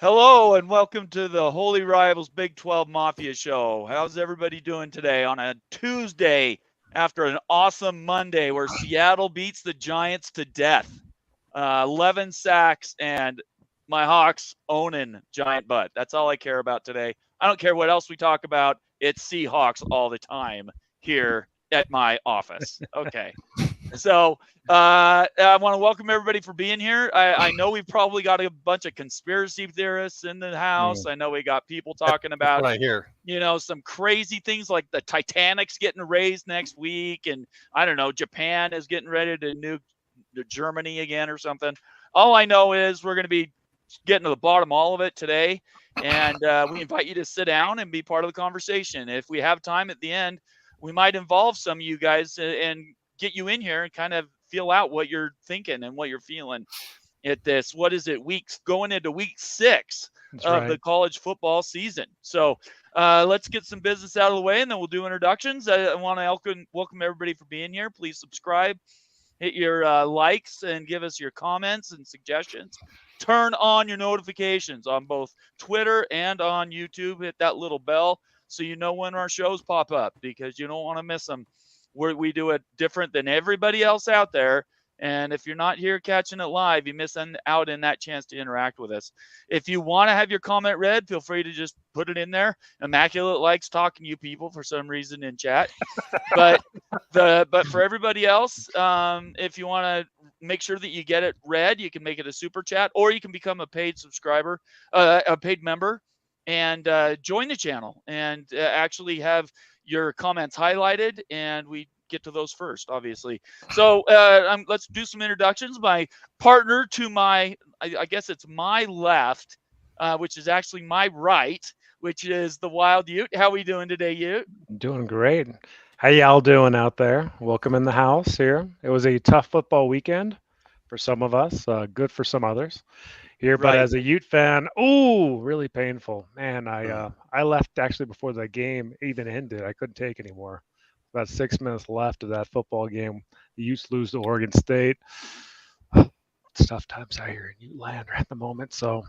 Hello and welcome to the Holy Rivals Big 12 Mafia Show. How's everybody doing today on a Tuesday after an awesome Monday where Seattle beats the Giants to death? 11 sacks and my Hawks owning giant butt. That's all I care about today. I don't care what else we talk about. It's Seahawks all the time here at my office. Okay. So I want to welcome everybody for being here. I know we've probably got a bunch of conspiracy theorists in the house. I know we got people talking That's about, what I hear. some crazy things like the Titanic's getting raised next week. And I don't know, Japan is getting ready to nuke Germany again or something. All I know is we're going to be getting to the bottom of all of it today. And we invite you to sit down and be part of the conversation. If we have time at the end, we might involve some of you guys and get you in here and kind of feel out what you're thinking and what you're feeling at this. What is it? Going into week 6 of the college football season. So let's get some business out of the way and then we'll do introductions. I want to welcome everybody for being here. Please subscribe, hit your likes and give us your comments and suggestions. Turn on your notifications on both Twitter and on YouTube. Hit that little bell so you know when our shows pop up because you don't want to miss them. We do it different than everybody else out there. And if you're not here catching it live, you miss out in that chance to interact with us. If you want to have your comment read, feel free to just put it in there. Immaculate likes talking to you people for some reason in chat. But for everybody else, if you want to make sure that you get it read, you can make it a super chat, or you can become a paid subscriber, a paid member, and join the channel and actually have your comments highlighted, and we get to those first, obviously. So let's do some introductions. My partner to my, I guess it's my left, which is actually my right, which is the Wild Ute. How are we doing today, Ute? Doing great. How y'all doing out there? Welcome in the house here. It was a tough football weekend for some of us, good for some others here. But Right. as a Ute fan, ooh, really painful. Man, I left actually before the game even ended. I couldn't take anymore. About 6 minutes left of that football game. The Utes lose to Oregon State. It's tough times out here in Ute land right at the moment. So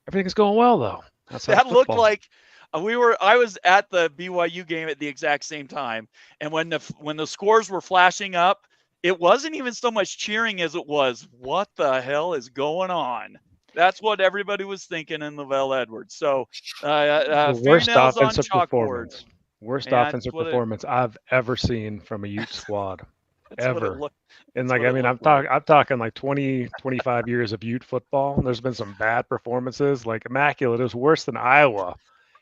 everything's going well though. That looked like I was at the BYU game at the exact same time, and when the scores were flashing up, it wasn't even so much cheering as it was, what the hell is going on? That's what everybody was thinking in Lavelle Edwards. So worst fingernails on offensive chalkboard. performance. Worst offensive performance I've ever seen from a Ute squad. Ever. And like, I mean, I'm talking like 20, 25 years of Ute football. And there's been some bad performances, like immaculate. It was worse than Iowa.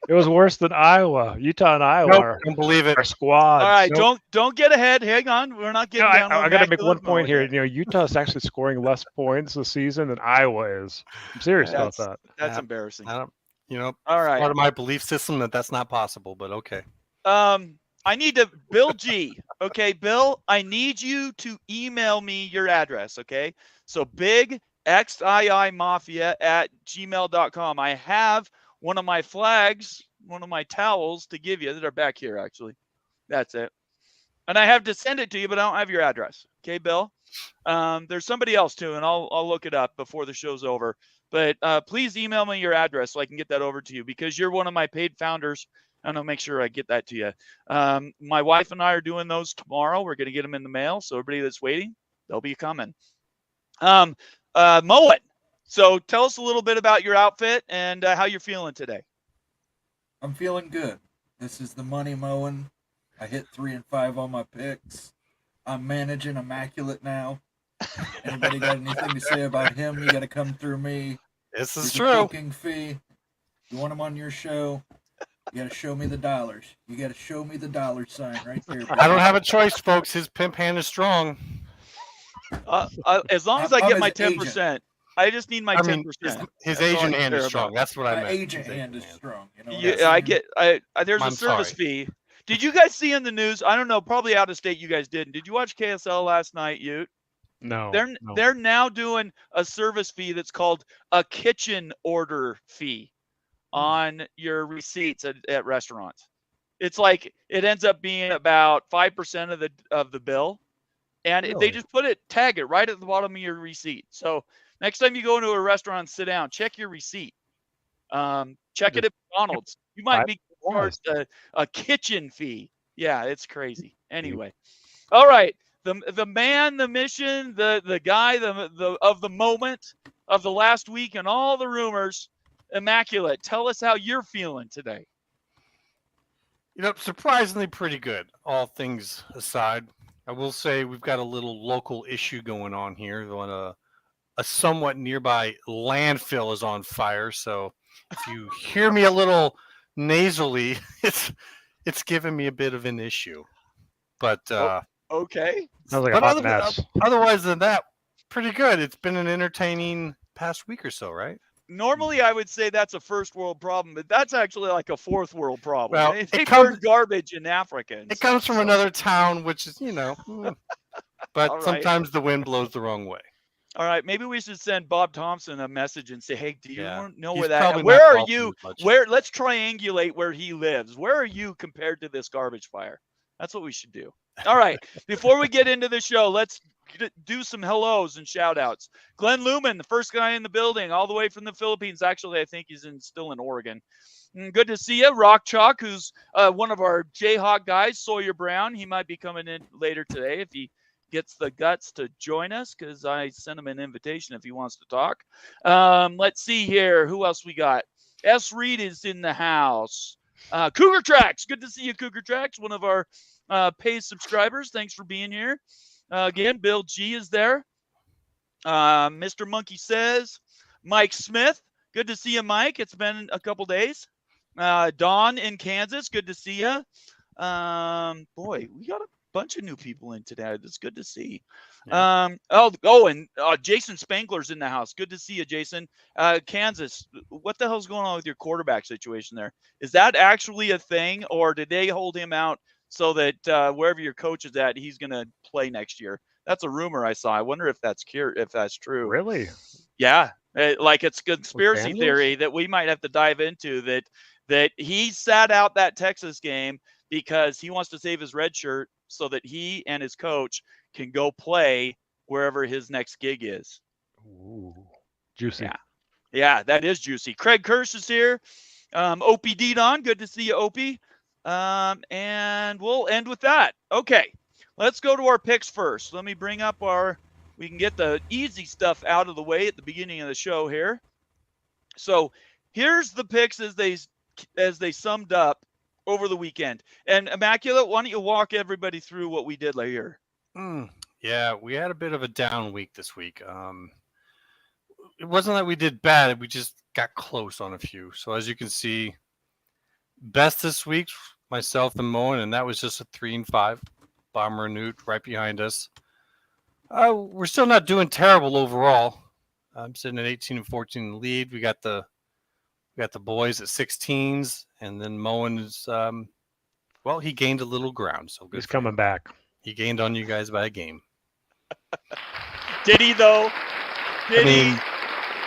It was worse than Iowa. Utah and Iowa. Nope, don't believe it. Our squads. All right, don't get ahead. Hang on, we're not getting down. I got to make one point here. Utah's actually scoring less points this season than Iowa is. I'm serious about that. That's embarrassing. All right. Part of my belief system that's not possible, but okay. I need to, Bill G. Okay, Bill, I need you to email me your address. Okay, so bigxii@gmail.com. I have one of my flags, one of my towels to give you that are back here, actually. That's it. And I have to send it to you, but I don't have your address. Okay, Bill? There's somebody else too, and I'll look it up before the show's over. But please email me your address so I can get that over to you because you're one of my paid founders. And I'll make sure I get that to you. My wife and I are doing those tomorrow. We're going to get them in the mail. So everybody that's waiting, they'll be coming. Moen. So tell us a little bit about your outfit and how you're feeling today. I'm feeling good. This is the Money Moen. I hit 3 and 5 on my picks. I'm managing Immaculate now. Anybody got anything to say about him? You got to come through me. This is true. Booking fee. You want him on your show? You got to show me the dollars. You got to show me the dollar sign right there. I don't have a choice, folks. His pimp hand is strong. As long as I get my 10%. I just need my 10%. His agent hand is strong. That's what I meant. My agent hand is strong. There's a service fee. Did you guys see in the news? I don't know, probably out of state you guys didn't. Did you watch KSL last night, Ute? No. They're now doing a service fee that's called a kitchen order fee on your receipts at restaurants. It's like it ends up being about 5% of the bill, and they just tag it right at the bottom of your receipt. So next time you go into a restaurant, sit down, check your receipt. Check it at McDonald's. You might be $5. charged a kitchen fee. Yeah, it's crazy. Anyway, all right. The man, the mission, the guy, the of the moment of the last week, and all the rumors. Immaculate. Tell us how you're feeling today. Surprisingly pretty good, all things aside. I will say we've got a little local issue going on here. A somewhat nearby landfill is on fire, so if you hear me a little nasally, it's giving me a bit of an issue. But okay. Sounds like a hot mess. Otherwise than that, pretty good. It's been an entertaining past week or so, right? Normally, I would say that's a first world problem, but that's actually like a fourth world problem. Well, they burn garbage in Africa. It comes from another town, which is, but right. Sometimes the wind blows the wrong way. All right, maybe we should send Bob Thompson a message and say, "Hey, do you know where He's that? Where are you? Let's triangulate where he lives. Where are you compared to this garbage fire?" That's what we should do. All right, before we get into the show, let's do some hellos and shout outs. Glenn Lumen, the first guy in the building, all the way from the Philippines. Actually, I think he's still in Oregon. Good to see you. Rock Chalk, who's one of our Jayhawk guys, Sawyer Brown. He might be coming in later today if he gets the guts to join us, because I sent him an invitation if he wants to talk. Let's see here. Who else we got? S. Reed is in the house. Cougar Tracks. Good to see you, Cougar Tracks, one of our paid subscribers. Thanks for being here. Again, Bill G is there. Mr. Monkey Says. Mike Smith. Good to see you, Mike. It's been a couple days. Don in Kansas. Good to see you. Boy, we got a bunch of new people in today. It's good to see. Yeah. And Jason Spangler's in the house. Good to see you, Jason. Kansas, what the hell's going on with your quarterback situation there? Is that actually a thing, or did they hold him out so that wherever your coach is at, he's going to play next year? That's a rumor I saw. I wonder if that's true. Really? Yeah. Like it's conspiracy theory that we might have to dive into, that he sat out that Texas game because he wants to save his red shirt so that he and his coach can go play wherever his next gig is. Ooh, juicy. Yeah, that is juicy. Craig Kirsch is here. OPD Don, good to see you, Opie. And we'll end with that. Okay, let's go to our picks first. Let me bring up we can get the easy stuff out of the way at the beginning of the show here. So here's the picks as they summed up over the weekend. And Immaculate, why don't you walk everybody through what we did later? Yeah, we had a bit of a down week this week. It wasn't that we did bad. We just got close on a few. So as you can see, best this week, myself and Moen, and that was just a 3-5. Bomber and Newt right behind us. We're still not doing terrible overall. I'm sitting at 18-14 in the lead. We got the boys at 16s, and then Moen is he gained a little ground. So good. He's coming back. He gained on you guys by a game. Did he though?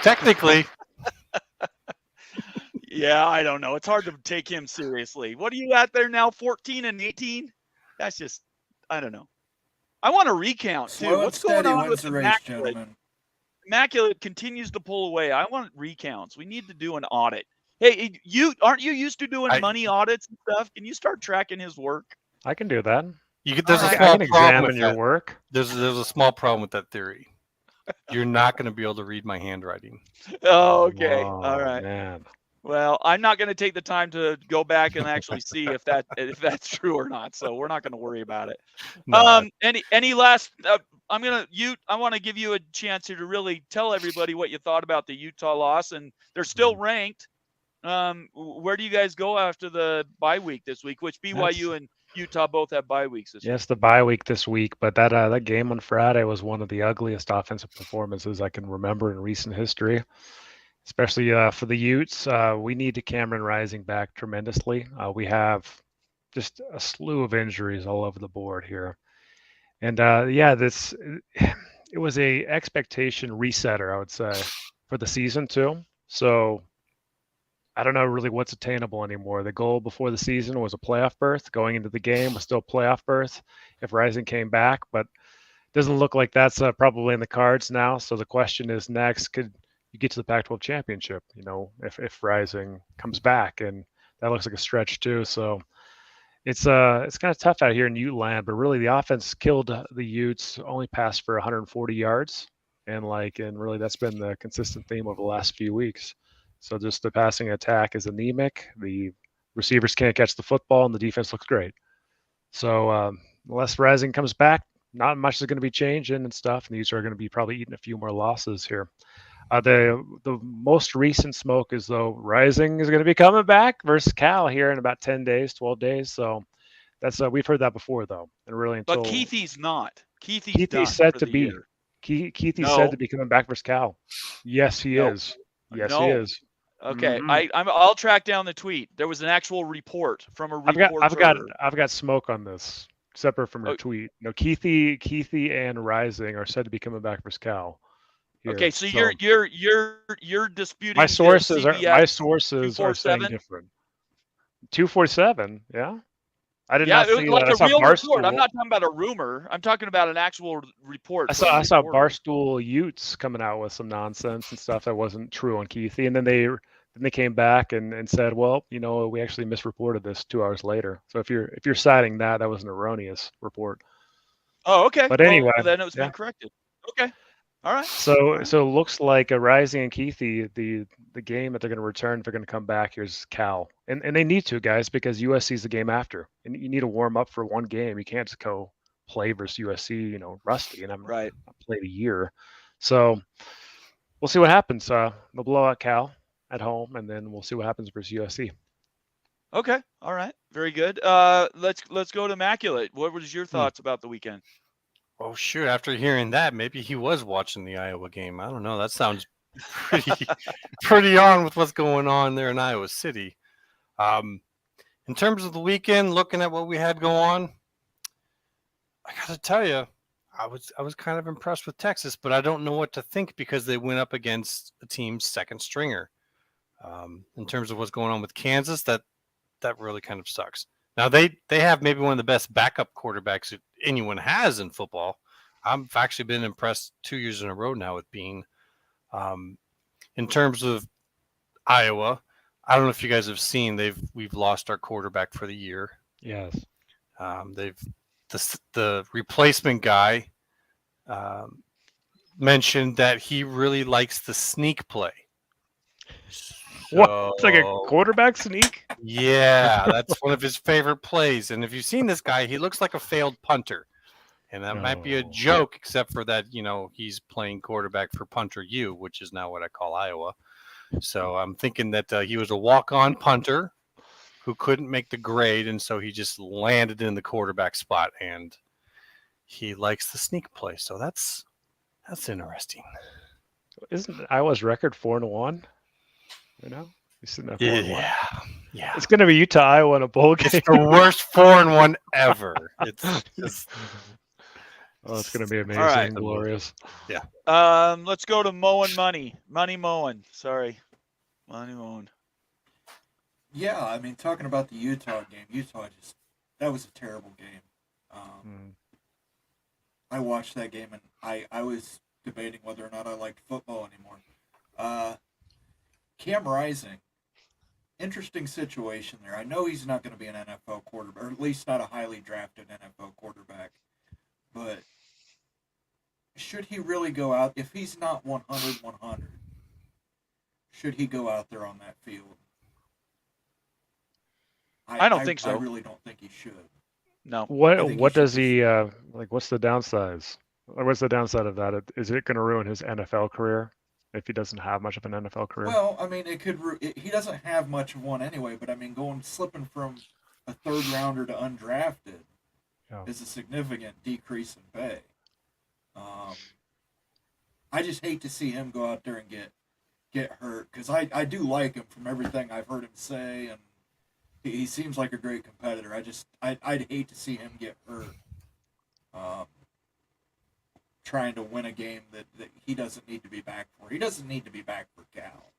Technically. Yeah, I don't know. It's hard to take him seriously. What are you at there now? 14 and 18? That's just, I don't know. I want a recount too. What's going on with Immaculate? Immaculate continues to pull away. I want recounts. We need to do an audit. Hey, aren't you used to doing money audits and stuff? Can you start tracking his work? I can do that. There's a small problem with your work. There's a small problem with that theory. You're not going to be able to read my handwriting. Oh, okay. All right. Man. Well, I'm not going to take the time to go back and actually see if that's true or not. So we're not going to worry about it. No. Any last? I want to give you a chance here to really tell everybody what you thought about the Utah loss, and they're still ranked. Where do you guys go after the bye week this week? Which BYU and Utah both have bye weeks this week. Yes, the bye week this week, but that game on Friday was one of the ugliest offensive performances I can remember in recent history. Especially for the Utes, we need Cameron Rising back tremendously. We have just a slew of injuries all over the board here. And it was a expectation resetter, I would say, for the season too. So I don't know really what's attainable anymore. The goal before the season was a playoff berth. Going into the game was still playoff berth if Rising came back, but it doesn't look like that's probably in the cards now. So the question is next, could you get to the Pac-12 championship. If Rising comes back, and that looks like a stretch too. So it's kind of tough out here in Ute land, but really the offense killed the Utes. Only passed for 140 yards, and really that's been the consistent theme over the last few weeks. So just the passing attack is anemic. The receivers can't catch the football, and the defense looks great. So unless Rising comes back, not much is going to be changing and stuff, and these are going to be probably eating a few more losses here. The most recent smoke is though Rising is going to be coming back versus Cal here in about 10 days, 12 days. So that's we've heard that before though, and really until But Keithy's not. Keithy's done said for to the be. year. Keithy No. said to be coming back versus Cal. Yes, he Nope. is. Yes, No. he is. Okay, Mhm. I'll track down the tweet. There was an actual report from a reporter. I've got smoke on this, separate from your Oh. tweet. No, Keithy and Rising are said to be coming back versus Cal. Here. Okay, so you're disputing my the sources CBS are saying 247? different. 247, yeah. I did Yeah, not it was see like that. I a saw real report. I'm Barstool. not talking about a rumor. I'm talking about an actual report. I from saw a I saw reporter. Barstool Utes coming out with some nonsense and stuff that wasn't true on Keithy, and then they came back and said, well, we actually misreported this 2 hours later. So if you're citing that was an erroneous report. Oh, okay. But Well, anyway, then it was yeah. being corrected. Okay. All right. So it looks like a Rising and Keithy, the game that they're going to return, if they're going to come back, here's Cal, and they need to, guys, because USC is the game after, and you need to warm up for one game. You can't just go play versus USC, rusty, and I'm Right. played a year. So we'll see what happens. They'll blow out Cal at home, and then we'll see what happens versus USC. Okay. All right. Very good. Let's go to Immaculate. What was your thoughts about the weekend? Oh shoot! After hearing that, maybe he was watching the Iowa game. I don't know. That sounds pretty on with what's going on there in Iowa City. In terms of the weekend, looking at what we had go on, I got to tell you, I was kind of impressed with Texas, but I don't know what to think because they went up against a team's second stringer. In terms of what's going on with Kansas, that really kind of sucks. Now they have maybe one of the best backup quarterbacks that anyone has in football. I've actually been impressed 2 years in a row now with Bean. In terms of Iowa, I don't know if you guys have seen we've lost our quarterback for the year. Yes. The replacement guy mentioned that he really likes the sneak play. What? It's like a quarterback sneak? Yeah, that's one of his favorite plays. And if you've seen this guy, he looks like a failed punter. And that might be a joke, except for that, he's playing quarterback for Punter U, which is now what I call Iowa. So I'm thinking that he was a walk-on punter who couldn't make the grade, and so he just landed in the quarterback spot, and he likes the sneak play. So that's interesting. Isn't Iowa's record 4-1? He's sitting at 4-1. Yeah. It's going to be Utah, Iowa in a bowl game. It's the worst 4-1 ever. It's just. Oh, it's going to be amazing, right. glorious. Yeah. Let's go to mowing money. Money mowing. Sorry. Money mowing. Yeah, I mean, talking about the Utah game, that was a terrible game. I watched that game, and I was debating whether or not I liked football anymore. Cam Rising, interesting situation there. I know he's not going to be an NFL quarterback, or at least not a highly drafted NFL quarterback. But should he really go out, if he's not 100, should he go out there on that field? I don't think so. I really don't think he should. No. What does he what's the downsides? Or what's the downside of that? Is it going to ruin his NFL career if he doesn't have much of an NFL career? Well, I mean, he doesn't have much of one anyway, but I mean, slipping from a third rounder to undrafted is a significant decrease in pay. I just hate to see him go out there and get hurt, because I do like him from everything I've heard him say, and he seems like a great competitor. I'd hate to see him get hurt trying to win a game that he doesn't need to be back for. He doesn't need to be back for Cal.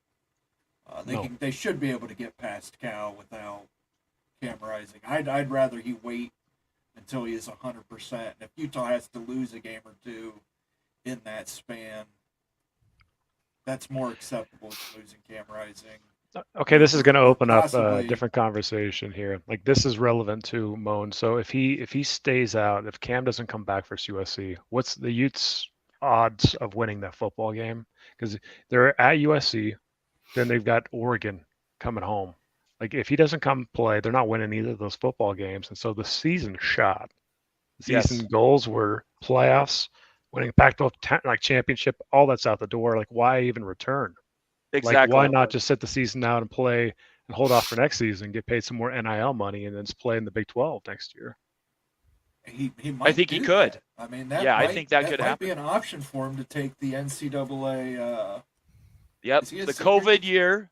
They should be able to get past Cal without Cam Rising. I'd rather he wait until he is 100%. And if Utah has to lose a game or two in that span, that's more acceptable than losing Cam Rising. Okay, this is going to open up a Possibly. different conversation here. Like this is relevant to Moan. So if he stays out, if Cam doesn't come back for USC, what's the Utes' odds of winning that football game? Because they're at USC, then they've got Oregon coming home. Like if he doesn't come play, they're not winning either of those football games, and so the season's shot. The Yes. season goals were playoffs, winning Pac-12 like championship. All that's out the door. Like why even return? Exactly. Like, why not just sit the season out and play and hold off for next season, get paid some more NIL money, and then just play in the Big 12 next year? He might. I think he do could. that. I mean, that Yeah, might, I think that could might happen. be an option for him to take the NCAA. Yep. Is he a The senior? COVID year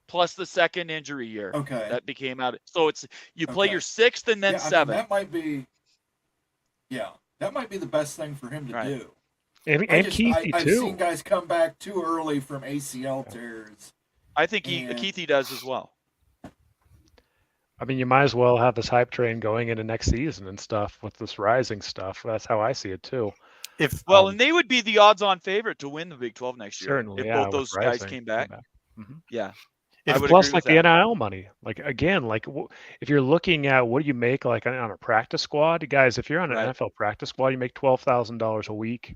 plus the second injury year. Okay. That became out. So it's you play Okay. your 6th and then Yeah, I mean, 7th. that might be. Yeah, that might be the best thing for him to Right. do. And Keithy I've too. seen guys come back too early from ACL tears. I think And- Keithy does as well. I mean, you might as well have this hype train going into next season and stuff with this rising stuff. That's how I see it too. Well, and they would be the odds-on favorite to win the Big 12 next year Certainly, if yeah, both those with guys Rising came back. Mhm. Yeah. If I would Plus, agree like with the that. NIL money, like again, like if you're looking at what do you make like on a practice squad, guys, if you're on an Right. NFL practice squad, you make $12,000 a week,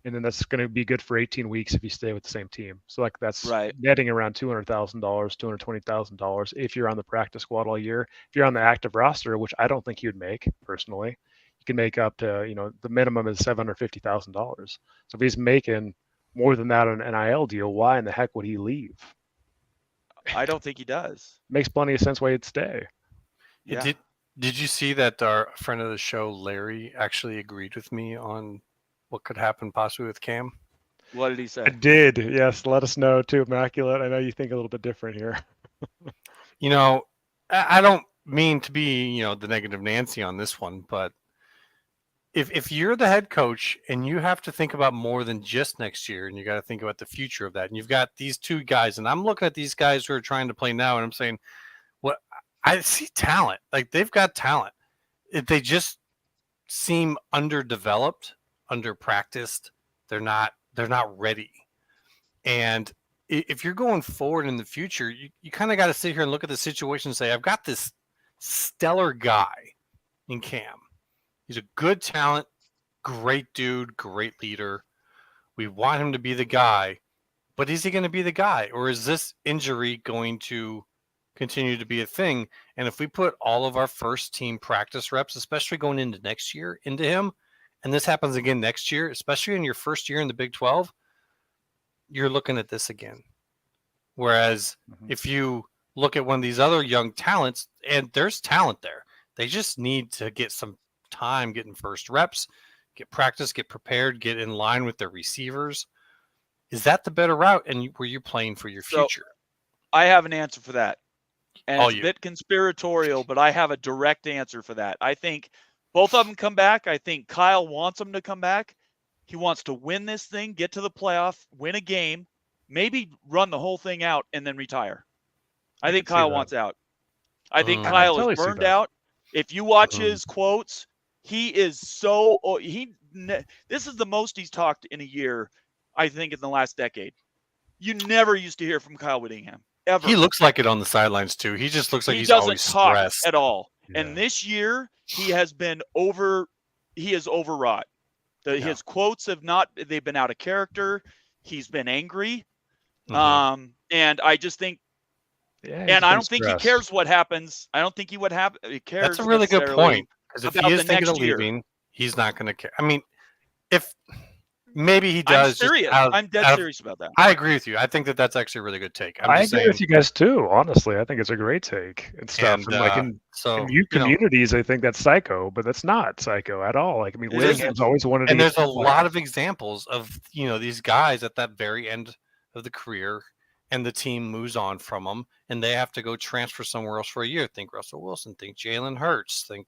and then that's going to be good for 18 weeks if you stay with the same team. So like that's Right. netting around $200,000, $220,000 if you're on the practice squad all year. If you're on the active roster, which I don't think you'd make personally, you can make up to the minimum is $750,000. So if he's making more than that on an NIL deal, why in the heck would he leave? I don't think he does. Makes plenty of sense why he'd stay. Yeah. Did you see that our friend of the show, Larry, actually agreed with me on what could happen possibly with Cam? What did he say? I did. Yes. Let us know too, Immaculate. I know you think a little bit different here. I don't mean to be, the negative Nancy on this one, but if you're the head coach and you have to think about more than just next year and you got to think about the future of that, and you've got these two guys, and I'm looking at these guys who are trying to play now, and I'm saying, what I see talent. Like they've got talent. They just seem underdeveloped, underpracticed. They're not ready. And if you're going forward in the future, you kind of got to sit here and look at the situation and say, I've got this stellar guy in Cam. He's a good talent, great dude, great leader. We want him to be the guy, but is he going to be the guy? Or is this injury going to continue to be a thing? And if we put all of our first team practice reps, especially going into next year, into him, and this happens again next year, especially in your first year in the Big 12, you're looking at this again. Whereas if you look at one of these other young talents, and there's talent there, they just need to get some time getting first reps, get practice, get prepared, get in line with their receivers. Is that the better route? And were you playing for your future? I have an answer for that. And All it's a you. bit conspiratorial, but I have a direct answer for that. I think both of them come back. I think Kyle wants them to come back. He wants to win this thing, get to the playoff, win a game, maybe run the whole thing out and then retire. I think can see Kyle that. wants out. I think I Kyle totally is see burned that. out. If you watch his quotes, he is so this is the most he's talked in a year, I think, in the last decade. You never used to hear from Kyle Whittingham ever. He looks like it on the sidelines too. He just looks like He he's doesn't always talk stressed. at all. Yeah. And this year he is overwrought. His quotes they've been out of character. He's been angry. And I just think and I don't think he cares what happens. I don't think he cares. That's a really good point. Because if about he is the thinking next of year. leaving, he's not going to care. I mean, if maybe he does. I'm serious. I'm dead serious about that. I agree with you. I think that's actually a really good take. I agree with you guys too. Honestly, I think it's a great take and stuff. And like in youth communities, I think that's psycho, but that's not psycho at all. Like I mean, Williams always wanted to. And there's a lot of examples of these guys at that very end of the career, and the team moves on from them, and they have to go transfer somewhere else for a year. Think Russell Wilson. Think Jalen Hurts. Think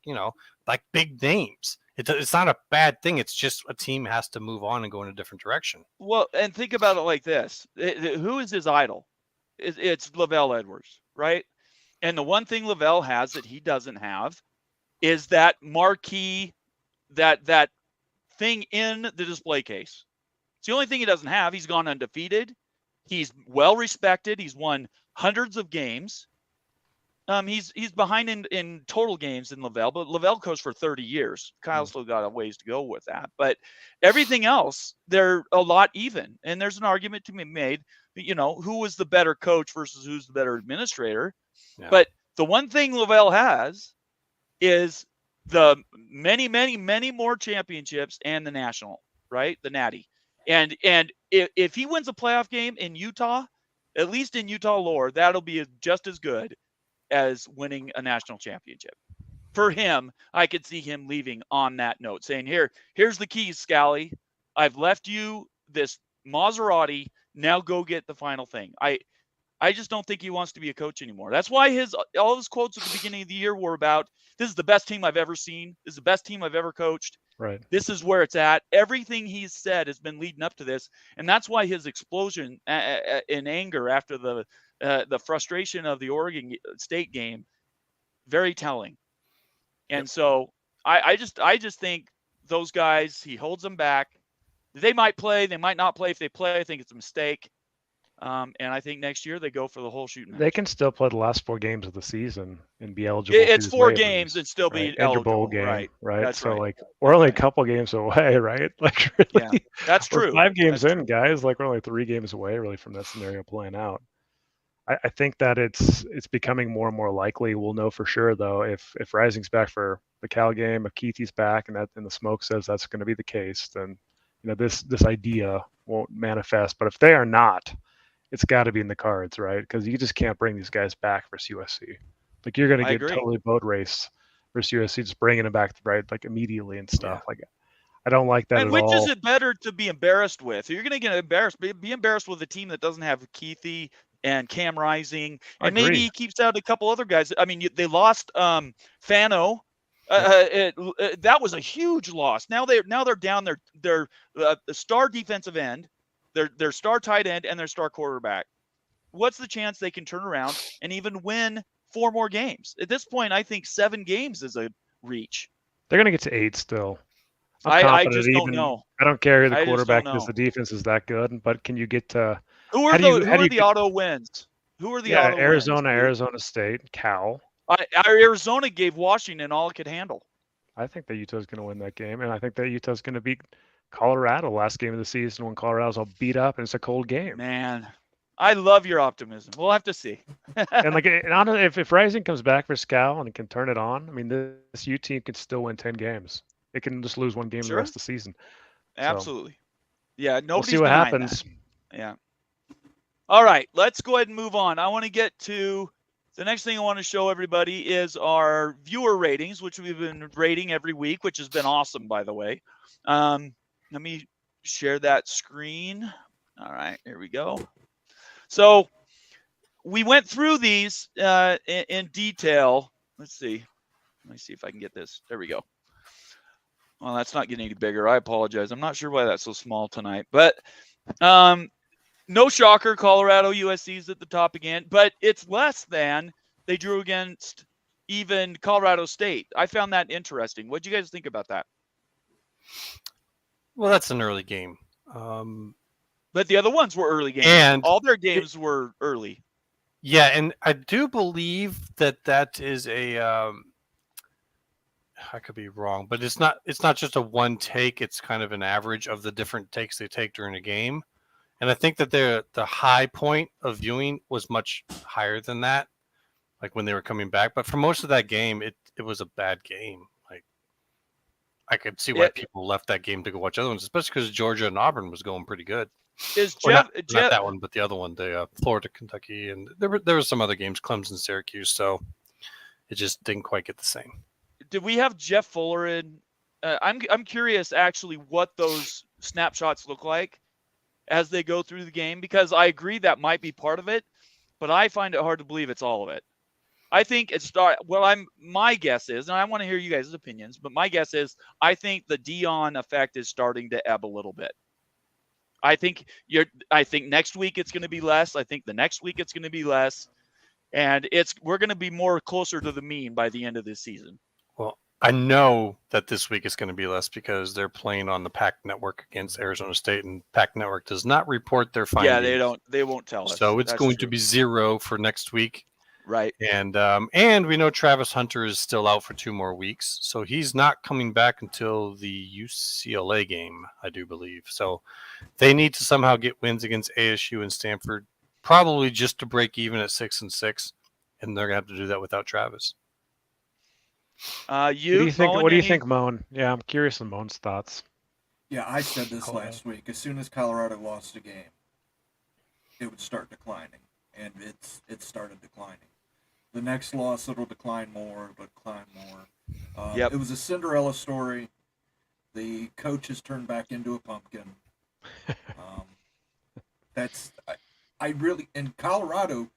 like big names. It's not a bad thing. It's just a team has to move on and go in a different direction. Well, and think about it like this. Who is his idol? It's Lavelle Edwards, right? And the one thing Lavelle has that he doesn't have is that marquee, that thing in the display case. It's the only thing he doesn't have. He's gone undefeated. He's well respected. He's won hundreds of games. He's behind in total games in Lavelle, but Lavelle coached for 30 years. Kyle's still got a ways to go with that. But everything else, they're a lot even. And there's an argument to be made, who was the better coach versus who's the better administrator. Yeah. But the one thing Lavelle has is the many, many, many more championships and the national, right? The Natty. And if he wins a playoff game in Utah, at least in Utah lore, that'll be just as good as winning a national championship. For him, I could see him leaving on that note, saying, here's the keys, Scally. I've left you this Maserati. Now go get the final thing. I just don't think he wants to be a coach anymore. That's why all his quotes at the beginning of the year were about, this is the best team I've ever seen. This is the best team I've ever coached. Right. This is where it's at. Everything he's said has been leading up to this. And that's why his explosion in anger after the frustration of the Oregon State game, very telling. And so I just think those guys, he holds them back. They might play, they might not play. If they play, I think it's a mistake. And I think next year they go for the whole shooting match. They can still play the last 4 games of the season and be eligible. It's 4 games and still be eligible. And your bowl game, right? That's so right. We're only a couple games away, right? Really, yeah, that's true. 5 games in, guys. We're only 3 games away, really, from that scenario playing out. I think that it's becoming more and more likely. We'll know for sure though if Rising's back for the Cal game, if Keithy's back, and the smoke says that's going to be the case, then this idea won't manifest. But if they are not, it's got to be in the cards, right? Because you just can't bring these guys back versus USC. Like you're going to get totally boat race versus USC, just bringing them back right immediately and stuff. Yeah. I don't like that and at which all. Is it better to be embarrassed with? You're going to get embarrassed. Be embarrassed with a team that doesn't have Keithy and Cam Rising, and maybe he keeps out a couple other guys. I mean, they lost Fano. That was a huge loss. Now they're down their star defensive end, their star tight end, and their star quarterback. What's the chance they can turn around and even win 4 more games? At this point, I think 7 games is a reach. They're going to get to 8 still. I just don't know. I don't care who the quarterback is. The defense is that good, but can you get to? Who are the auto wins? Who are the auto Arizona, wins? Arizona State, Cal. Arizona gave Washington all it could handle. I think that Utah's going to win that game, and I think that Utah's going to beat Colorado last game of the season when Colorado's all beat up and it's a cold game. Man, I love your optimism. We'll have to see. And if Rising comes back for Cal and can turn it on, I mean, this U team could still win 10 games. It can just lose 1 game the rest of the season. Absolutely. So, yeah, nobody's we'll see what happens. That. Yeah. All right, let's go ahead and move on. I want to get to the next thing I want to show everybody is our viewer ratings, which we've been rating every week, which has been awesome, by the way. Let me share that screen. All right, here we go. So we went through these in detail. Let's see. Let me see if I can get this. There we go. Well, that's not getting any bigger. I apologize. I'm not sure why that's so small tonight. But no shocker, Colorado, USC's at the top again. But it's less than they drew against even Colorado State. I found that interesting. What do you guys think about that? Well, that's an early game. But the other ones were early games. And all their games were early. Yeah, and I do believe that is a I could be wrong, but it's not just a one take. It's kind of an average of the different takes they take during a game. And I think that the high point of viewing was much higher than that, like when they were coming back. But for most of that game, it was a bad game. Like I could see why people left that game to go watch other ones, especially because Georgia and Auburn was going pretty good. Is Jeff not that one, but the other one, the Florida, Kentucky, and there were some other games, Clemson, Syracuse. So it just didn't quite get the same. Did we have Jeff Fuller in? I'm curious actually what those snapshots look like as they go through the game, because I agree that might be part of it, but I find it hard to believe it's all of it. I think my guess is, and I want to hear you guys' opinions, but my guess is I think the Dion effect is starting to ebb a little bit. I think next week it's going to be less. I think the next week it's going to be less, and we're going to be more closer to the mean by the end of this season. Well, I know that this week is going to be less because they're playing on the PAC network against Arizona State, and PAC network does not report their final Yeah, games. they won't tell us. So it's That's going true. to be 0 for next week. Right. And we know Travis Hunter is still out for 2 more weeks, so he's not coming back until the UCLA game, I do believe. So they need to somehow get wins against ASU and Stanford, probably just to break even at 6-6, and they're gonna have to do that without Travis. What do you think? Moen, What do you think, Moan? Yeah, I'm curious on Moan's thoughts. Yeah, I said this last week. As soon as Colorado lost a game, it would start declining, and it started declining. The next loss, it'll decline more, but decline more. Yep. It was a Cinderella story. The coach has turned back into a pumpkin. I really, in Colorado,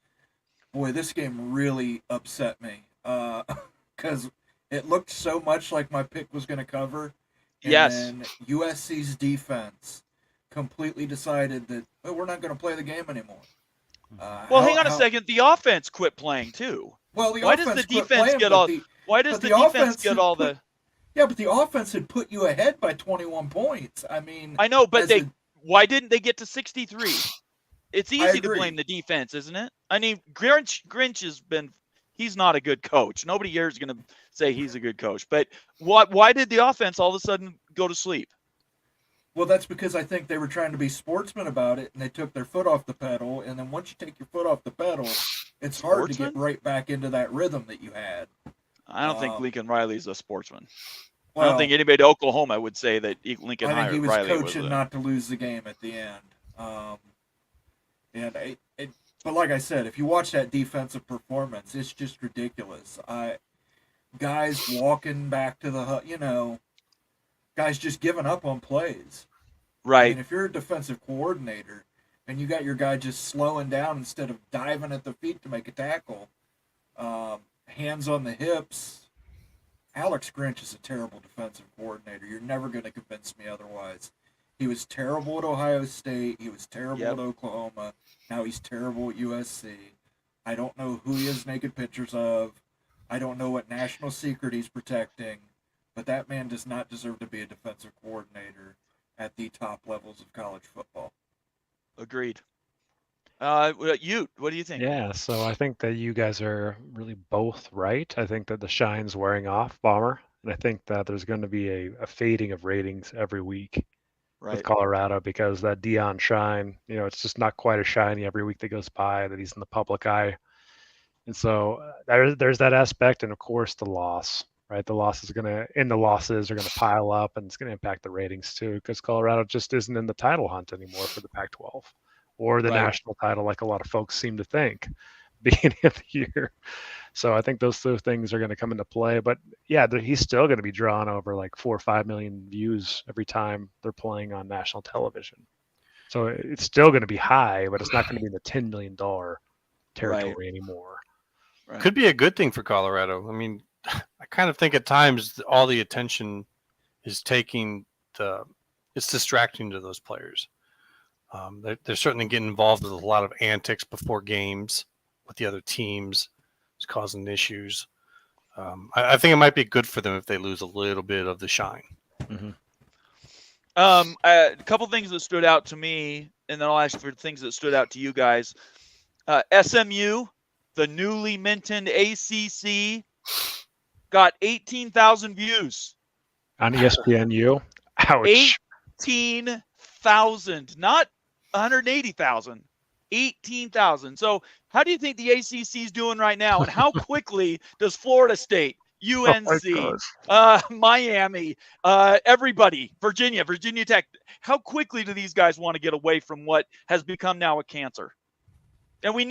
boy, this game really upset me because it looked so much like my pick was going to cover. And Yes. then USC's defense completely decided that we're not going to play the game anymore. Well, hang on a second. The offense quit playing too. Well, the Why offense does the quit defense playing, get but all? the- Why does but the the defense offense get had all put- the? Yeah, but the offense had put you ahead by 21 points. I mean, I know, but as why didn't they get to 63? It's easy to agree. blame the defense, isn't it? I mean, Grinch has been. He's not a good coach. Nobody here is going to say he's a good coach. But why did the offense all of a sudden go to sleep? Well, that's because I think they were trying to be sportsmen about it, and they took their foot off the pedal. And then once you take your foot off the pedal, it's hard to Sportsman? get right back into that rhythm that you had. I don't think Lincoln Riley's a sportsman. I Well, don't think anybody at Oklahoma would say that Lincoln I think he was Riley coaching was. not to lose the game at the end. But like I said, if you watch that defensive performance, it's just ridiculous. Guys walking back to the guys just giving up on plays. I Right. mean, if you're a defensive coordinator and you got your guy just slowing down instead of diving at the feet to make a tackle, hands on the hips, Alex Grinch is a terrible defensive coordinator. You're never going to convince me otherwise. He was terrible at Ohio State. He was terrible Yep. at Oklahoma. Now he's terrible at USC. I don't know who he has naked pictures of. I don't know what national secret he's protecting. But that man does not deserve to be a defensive coordinator at the top levels of college football. Agreed. You, what do you think? Yeah, so I think that you guys are really both right. I think that the shine's wearing off, Bomber, and I think that there's going to be a fading of ratings every week with Right. Colorado because that Dion shine, it's just not quite as shiny every week that goes by that he's in the public eye. And so there's that aspect, and of course the loss, right? The losses are going to pile up, and it's going to impact the ratings too because Colorado just isn't in the title hunt anymore for the Pac-12 or the Right. national title like a lot of folks seem to think beginning of the year. So I think those two things are going to come into play. But yeah, he's still going to be drawn over like 4 or 5 million views every time they're playing on national television. So it's still going to be high, but it's not going to be in the $10 million territory anymore. Right. Could be a good thing for Colorado. I mean, I kind of think at times all the attention is it's distracting to those players. They're certainly getting involved with a lot of antics before games with the other teams. It's causing issues. I think it might be good for them if they lose a little bit of the shine. Mm-hmm. A couple things that stood out to me, and then I'll ask for things that stood out to you guys. SMU, the newly minted ACC, got 18,000 views. On ESPNU. Ouch. 18,000, not 180,000. 18,000. So how do you think the ACC is doing right now? And how quickly does Florida State, UNC, Miami, everybody, Virginia Tech, how quickly do these guys want to get away from what has become now a cancer? And we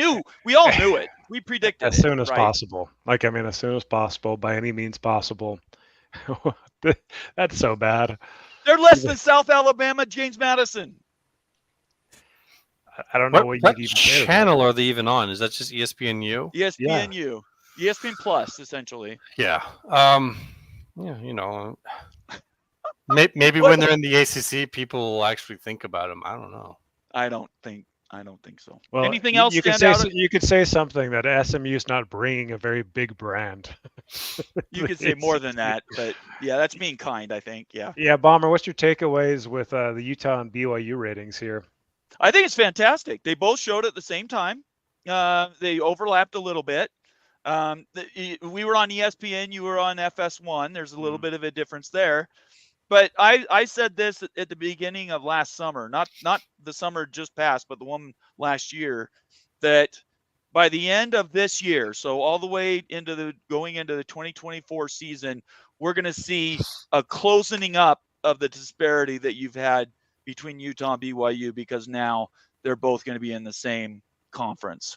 all knew it. We predicted as it. soon as right? possible. As soon as possible, by any means possible. That's so bad. They're less than South Alabama, James Madison. I don't know what What you'd even say. channel are they even on? Is that just ESPNU? ESPNU. ESPN Plus, essentially. Yeah. Maybe when they're in the ACC, people will actually think about them. I don't know. I don't think I don't think so. Well, Anything else you could stand say out? you could say something that SMU's not bringing a very big brand. You could say more than that, but yeah, that's being kind, I think. Yeah. Yeah, Bomber, what's your takeaways with the Utah and BYU ratings here? I think it's fantastic. They both showed at the same time. They overlapped a little bit. We were on ESPN, you were on FS1. There's a little bit of a difference there. But I said this at the beginning of last summer, not the summer just passed, but the one last year, that by the end of this year, so all the way into going into the 2024 season, we're going to see a closing up of the disparity that you've had between Utah and BYU, because now they're both going to be in the same conference,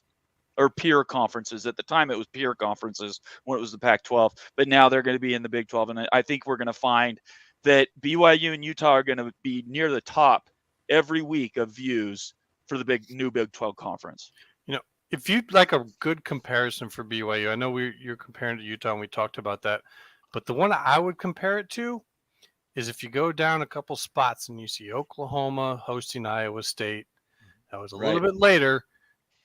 or peer conferences. At the time, it was peer conferences when it was the Pac-12, but now they're going to be in the Big 12. And I think we're going to find that BYU and Utah are going to be near the top every week of views for the new Big 12 conference. If you'd like a good comparison for BYU, I know you're comparing to Utah, and we talked about that, but the one I would compare it to is if you go down a couple spots and you see Oklahoma hosting Iowa State. That was a little bit later,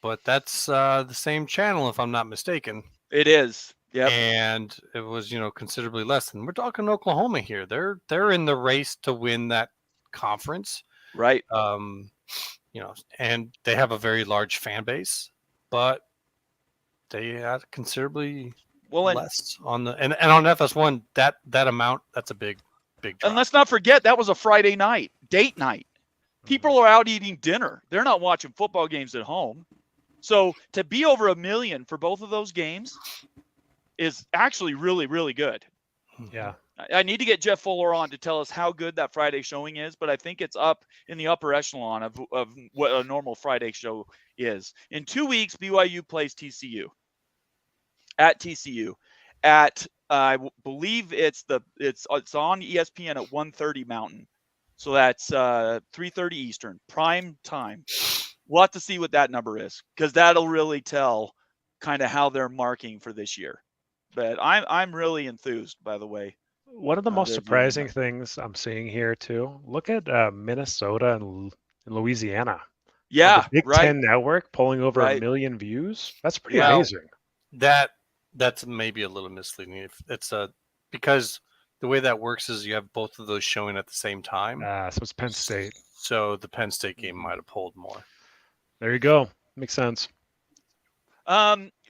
but that's the same channel, if I'm not mistaken. It is. Yep. And it was, considerably less than. We're talking Oklahoma here. They're in the race to win that conference. Right. And they have a very large fan base, but they had considerably less on the and on FS1. That amount, that's a big drop. And let's not forget, that was a Friday night, date night. People are out eating dinner. They're not watching football games at home. So to be over 1 million for both of those games is actually really, really good. Yeah. I need to get Jeff Fuller on to tell us how good that Friday showing is, but I think it's up in the upper echelon of what a normal Friday show is. In 2 weeks, BYU plays TCU. At TCU. At I believe it's on ESPN at 1:30 Mountain. So that's 3:30 Eastern, prime time. We'll have to see what that number is, because that'll really tell kind of how they're marking for this year. But I'm really enthused, by the way. One of the most surprising things I'm seeing here too. Look at Minnesota and Louisiana. Yeah, the Big Ten Network pulling over 1 million views. That's pretty amazing. That's maybe a little misleading. If it's because the way that works is you have both of those showing at the same time. So it's Penn State. So the Penn State game might have pulled more. There you go. Makes sense.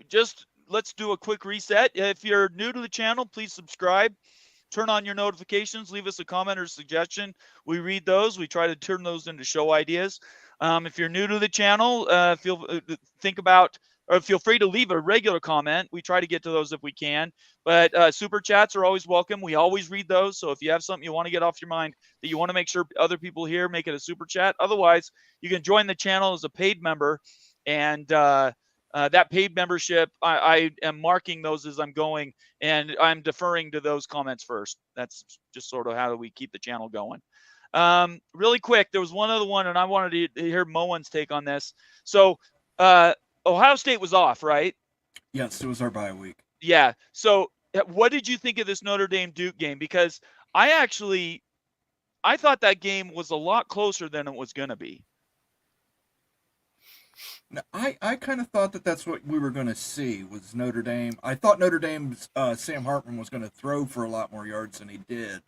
Just let's do a quick reset. If you're new to the channel, please subscribe. Turn on your notifications. Leave us a comment or suggestion. We read those. We try to turn those into show ideas. If you're new to the channel, feel free to leave a regular comment. We try to get to those if we can. But super chats are always welcome. We always read those. So if you have something you want to get off your mind that you want to make sure other people hear, make it a super chat. Otherwise, you can join the channel as a paid member. And that paid membership, I am marking those as I'm going, and I'm deferring to those comments first. That's just sort of how do we keep the channel going. Really quick, there was one other one, and I wanted to hear Moen's take on this. So Ohio State was off, right? Yes, it was our bye week. Yeah. So what did you think of this Notre Dame Duke game? Because I thought that game was a lot closer than it was going to be. Now, I kind of thought that that's what we were going to see was Notre Dame. I thought Notre Dame's Sam Hartman was going to throw for a lot more yards than he did.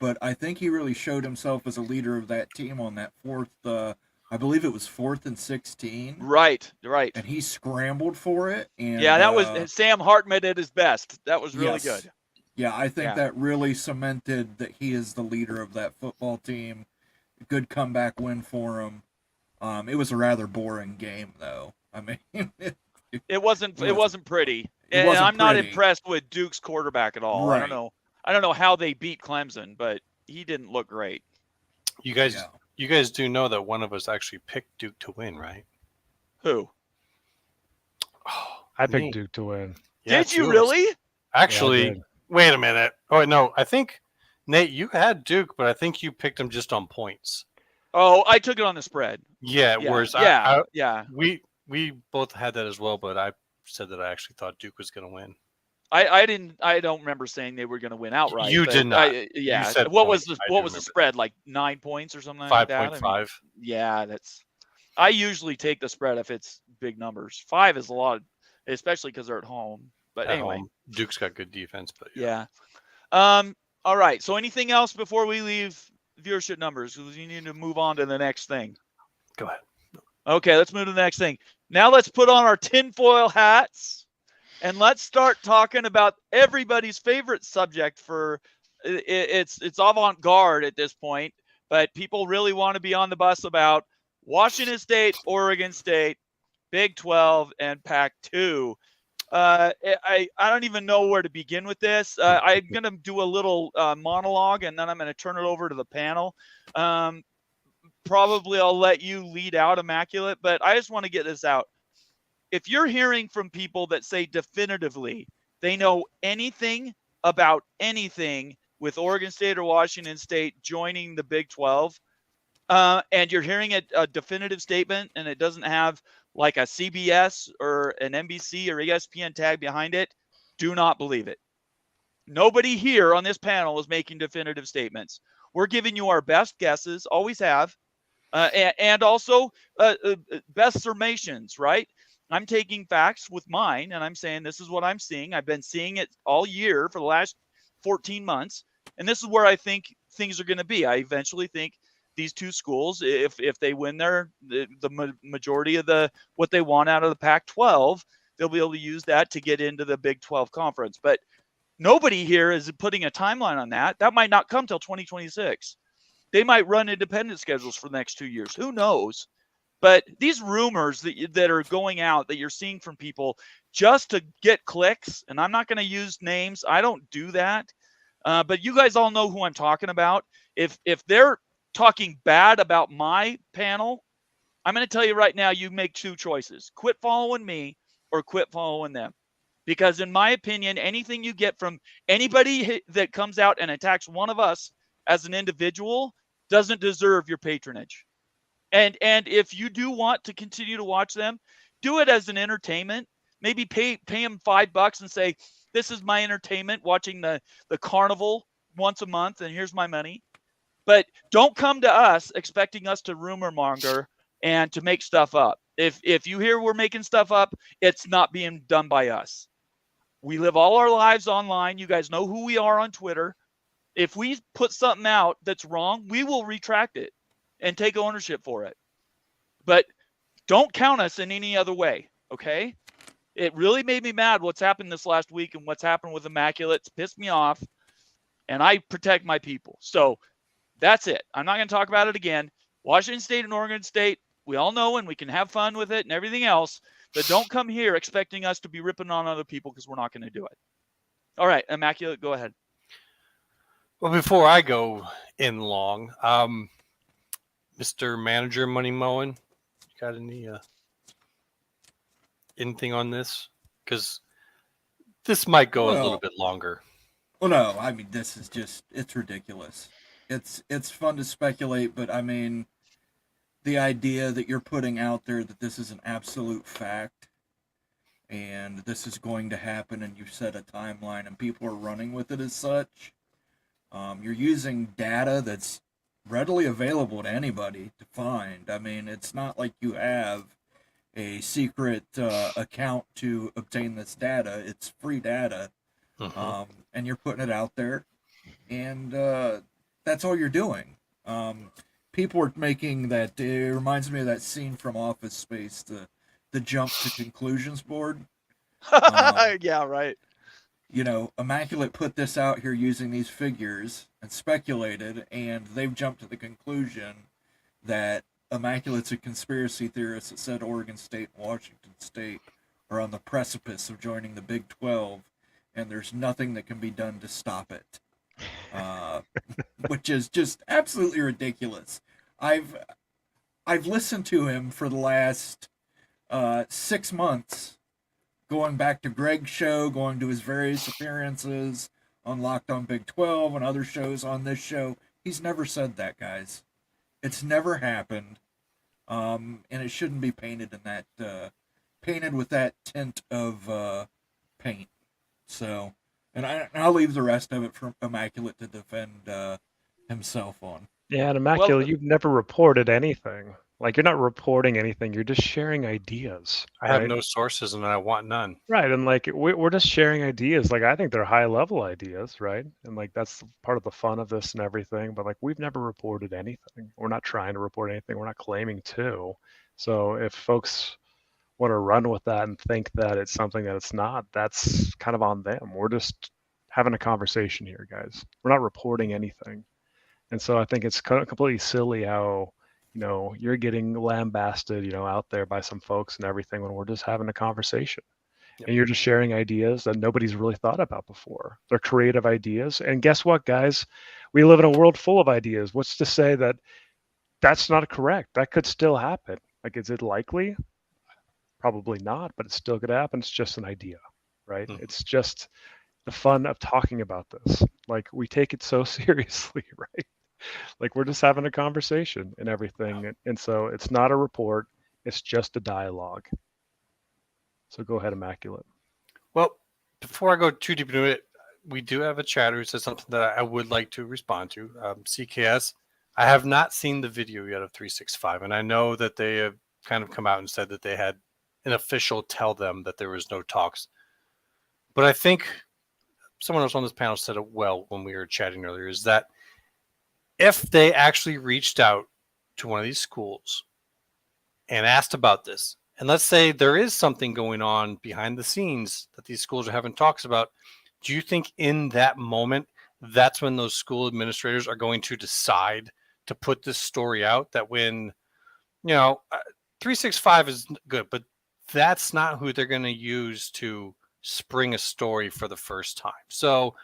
But I think he really showed himself as a leader of that team on that fourth, I believe it was 4th and 16. Right. And he scrambled for it. And yeah, that was Sam Hartman at his best. That was really good. Yeah, I think that really cemented that he is the leader of that football team. Good comeback win for him. It was a rather boring game, though. I mean, it wasn't pretty. And I'm not impressed with Duke's quarterback at all. Right. I don't know how they beat Clemson, but he didn't look great. You guys do know that one of us actually picked Duke to win, right? Who? I picked Duke to win. Yeah, did you really? Actually, wait a minute. Oh, no. I think, Nate, you had Duke, but I think you picked him just on points. Oh, I took it on the spread. Yeah, whereas we both had that as well, but I said that I actually thought Duke was going to win. I don't remember saying they were going to win outright. You did not. What was the spread? Like 9 points or something like that? 5.5. Yeah, I usually take the spread if it's big numbers. 5 is a lot, especially because they're at home. But At anyway, home. Duke's got good defense, but yeah. All right. So anything else before we leave viewership numbers? Because you need to move on to the next thing. Go ahead. Okay, let's move to the next thing. Now let's put on our tinfoil hats and let's start talking about everybody's favorite subject. For it's avant-garde at this point, but people really want to be on the bus about Washington State, Oregon State, Big 12, and Pac-2. I don't even know where to begin with this. I'm going to do a little monologue, and then I'm going to turn it over to the panel. Probably I'll let you lead out, Immaculate, but I just want to get this out. If you're hearing from people that say definitively they know anything about anything with Oregon State or Washington State joining the Big 12, and you're hearing a definitive statement and it doesn't have like a CBS or an NBC or ESPN tag behind it, do not believe it. Nobody here on this panel is making definitive statements. We're giving you our best guesses, always have, and also best summations, right? I'm taking facts with mine and I'm saying this is what I'm seeing. I've been seeing it all year for the last 14 months, and this is where I think things are going to be. I eventually think these two schools, if they win the majority of what they want out of the Pac-12, they'll be able to use that to get into the Big 12 conference. But nobody here is putting a timeline on that. That might not come till 2026. They might run independent schedules for the next 2 years. Who knows? But these rumors that are going out that you're seeing from people just to get clicks, and I'm not going to use names. I don't do that. But you guys all know who I'm talking about. If they're talking bad about my panel, I'm going to tell you right now, you make two choices. Quit following me or quit following them. Because in my opinion, anything you get from anybody that comes out and attacks one of us as an individual doesn't deserve your patronage. And if you do want to continue to watch them, do it as an entertainment. Maybe pay them $5 and say, this is my entertainment, watching the carnival once a month, and here's my money. But don't come to us expecting us to rumor monger and to make stuff up. If you hear we're making stuff up, it's not being done by us. We live all our lives online. You guys know who we are on Twitter. If we put something out that's wrong, we will retract it and take ownership for it. But don't count us in any other way, okay? It really made me mad what's happened this last week and what's happened with Immaculate. It's pissed me off, and I protect my people. So that's it. I'm not going to talk about it again. Washington State and Oregon State, we all know, and we can have fun with it and everything else, but don't come here expecting us to be ripping on other people because we're not going to do it. All right, Immaculate, go ahead. Well, before I go in long, Mr. Manager Money Mowing, you got anything on this? Because this might go a little bit longer. Well, no, I mean, this is just, it's ridiculous. It's fun to speculate, but I mean, the idea that you're putting out there that this is an absolute fact and this is going to happen and you set a timeline and people are running with it as such, you're using data that's readily available to anybody to find. I mean, it's not like you have a secret account to obtain this data. It's free data, and you're putting it out there, and that's all you're doing. People are making that. It reminds me of that scene from Office Space, the jump to conclusions board. Yeah, right. You know, Immaculate put this out here using these figures and speculated, and they've jumped to the conclusion that Immaculate's a conspiracy theorist that said Oregon State and Washington State are on the precipice of joining the Big 12, and there's nothing that can be done to stop it. Which is just absolutely ridiculous. I've listened to him for the last 6 months, going back to Greg's show, going to his various appearances on Locked On Big 12 and other shows on this show. He's never said that, guys. It's never happened, and it shouldn't be painted in that painted with that tint of paint. So, and I'll leave the rest of it for Immaculate to defend himself on. Yeah, and Immaculate, you've never reported anything. Like you're not reporting anything. You're just sharing ideas. I have right? no sources and I want none. Right, and like we're just sharing ideas. Like I think they're high level ideas, right? And like that's part of the fun of this and everything. But like we've never reported anything. We're not trying to report anything. We're not claiming to. So if folks want to run with that and think that it's something that it's not, that's kind of on them. We're just having a conversation here, guys. We're not reporting anything. And so I think it's completely silly how, you're getting lambasted, out there by some folks and everything when we're just having a conversation. Yep. And you're just sharing ideas that nobody's really thought about before. They're creative ideas. And guess what, guys? We live in a world full of ideas. What's to say that that's not correct? That could still happen. Like, is it likely? Probably not, but it still could happen. It's just an idea, right? Mhm. It's just the fun of talking about this. Like, we take it so seriously, right? Like, we're just having a conversation and everything. And so it's not a report, it's just a dialogue. So go ahead, Immaculate. Well, before I go too deep into it, we do have a chatter who says something that I would like to respond to. CKS, I have not seen the video yet of 365, and I know that they have kind of come out and said that they had an official tell them that there was no talks. But I think someone else on this panel said it well when we were chatting earlier, is that if they actually reached out to one of these schools and asked about this, and let's say there is something going on behind the scenes that these schools are having talks about, do you think in that moment, that's when those school administrators are going to decide to put this story out? That when, 365 is good, but that's not who they're going to use to spring a story for the first time. So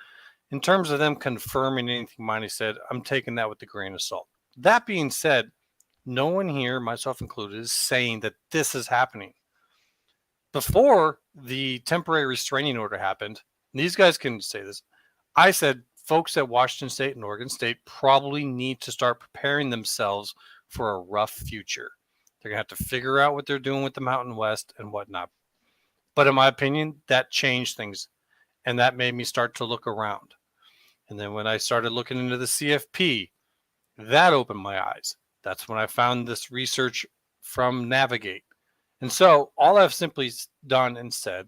in terms of them confirming anything Monty said, I'm taking that with a grain of salt. That being said, no one here, myself included, is saying that this is happening. Before the temporary restraining order happened, and these guys can say this, I said folks at Washington State and Oregon State probably need to start preparing themselves for a rough future. They're going to have to figure out what they're doing with the Mountain West and whatnot. But in my opinion, that changed things, and that made me start to look around. And then when I started looking into the CFP, that opened my eyes. That's when I found this research from Navigate. And so all I've simply done and said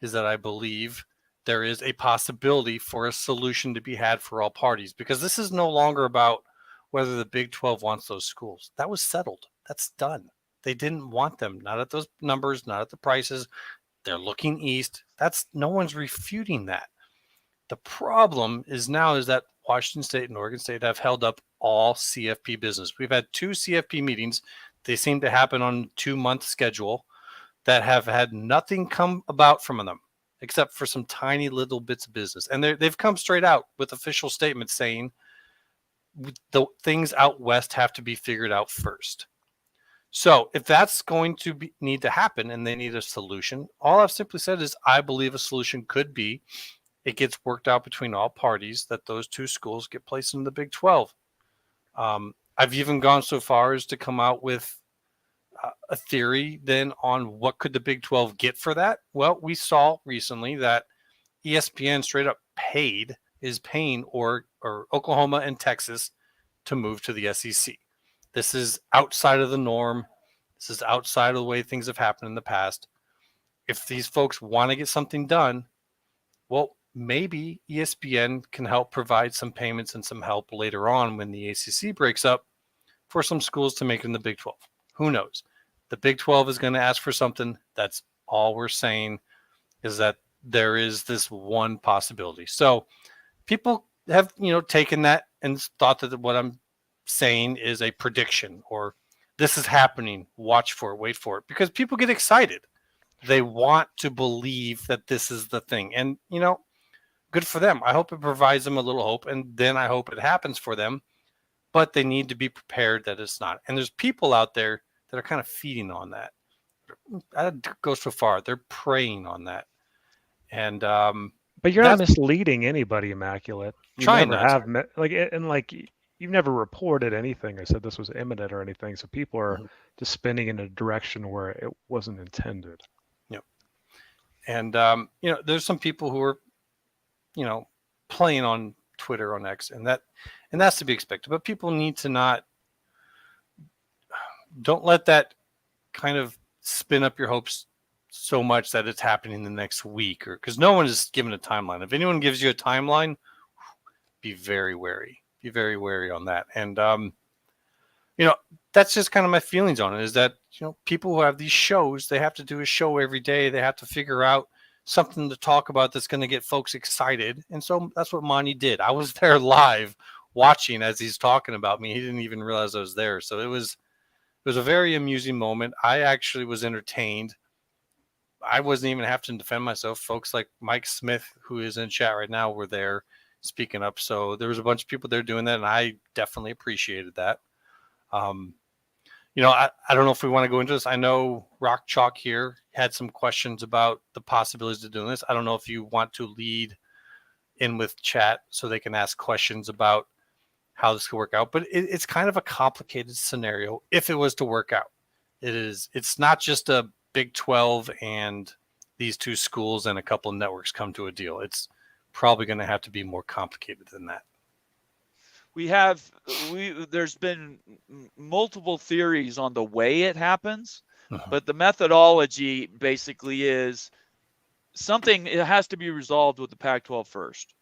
is that I believe there is a possibility for a solution to be had for all parties, because this is no longer about whether the Big 12 wants those schools. That was settled. That's done. They didn't want them, not at those numbers, not at the prices. They're looking east. No one's refuting that. The problem is that Washington State and Oregon State have held up all CFP business. We've had 2 CFP meetings. They seem to happen on a 2-month schedule that have had nothing come about from them except for some tiny little bits of business. And they've come straight out with official statements saying the things out west have to be figured out first. So if that's going to need to happen and they need a solution, all I've simply said is I believe a solution could be it gets worked out between all parties that those 2 schools get placed in the Big 12. I've even gone so far as to come out with a theory then on what could the Big 12 get for that. Well, we saw recently that ESPN straight up is paying or Oklahoma and Texas to move to the SEC. This is outside of the norm. This is outside of the way things have happened in the past. If these folks want to get something done, well, maybe ESPN can help provide some payments and some help later on when the ACC breaks up for some schools to make it in the Big 12. Who knows? The Big 12 is going to ask for something. That's all we're saying, is that there is this one possibility. So people have, taken that and thought that what I'm saying is a prediction or this is happening. Watch for it, wait for it, because people get excited. They want to believe that this is the thing. And, good for them. I hope it provides them a little hope, and then I hope it happens for them. But they need to be prepared that it's not. And there's people out there that are kind of feeding on that. I'd go so far. They're preying on that. And but you're not misleading anybody, Immaculate. You trying never not have to. You've never reported anything or said this was imminent or anything. So people are just spinning in a direction where it wasn't intended. Yep. And there's some people who are playing on Twitter, on X, and that's to be expected. But people need to not don't let that kind of spin up your hopes so much that it's happening the next week, or because no one is given a timeline. If anyone gives you a timeline, be very wary. Be very wary on that. And that's just kind of my feelings on it. Is that people who have these shows, they have to do a show every day. They have to figure out something to talk about that's going to get folks excited. And so that's what Monty did. I was there live watching as he's talking about me. He didn't even realize I was there. So it was a very amusing moment. I actually was entertained. I wasn't even having to defend myself. Folks like Mike Smith, who is in chat right now, were there speaking up. So there was a bunch of people there doing that, and I definitely appreciated that. I don't know if we want to go into this. I know Rock Chalk here had some questions about the possibilities of doing this. I don't know if you want to lead in with chat so they can ask questions about how this could work out, but it's kind of a complicated scenario if it was to work out. It's not just a Big 12 and these two schools and a couple of networks come to a deal. It's probably going to have to be more complicated than that. There's been multiple theories on the way it happens, but the methodology basically is it has to be resolved with the Pac-12 first.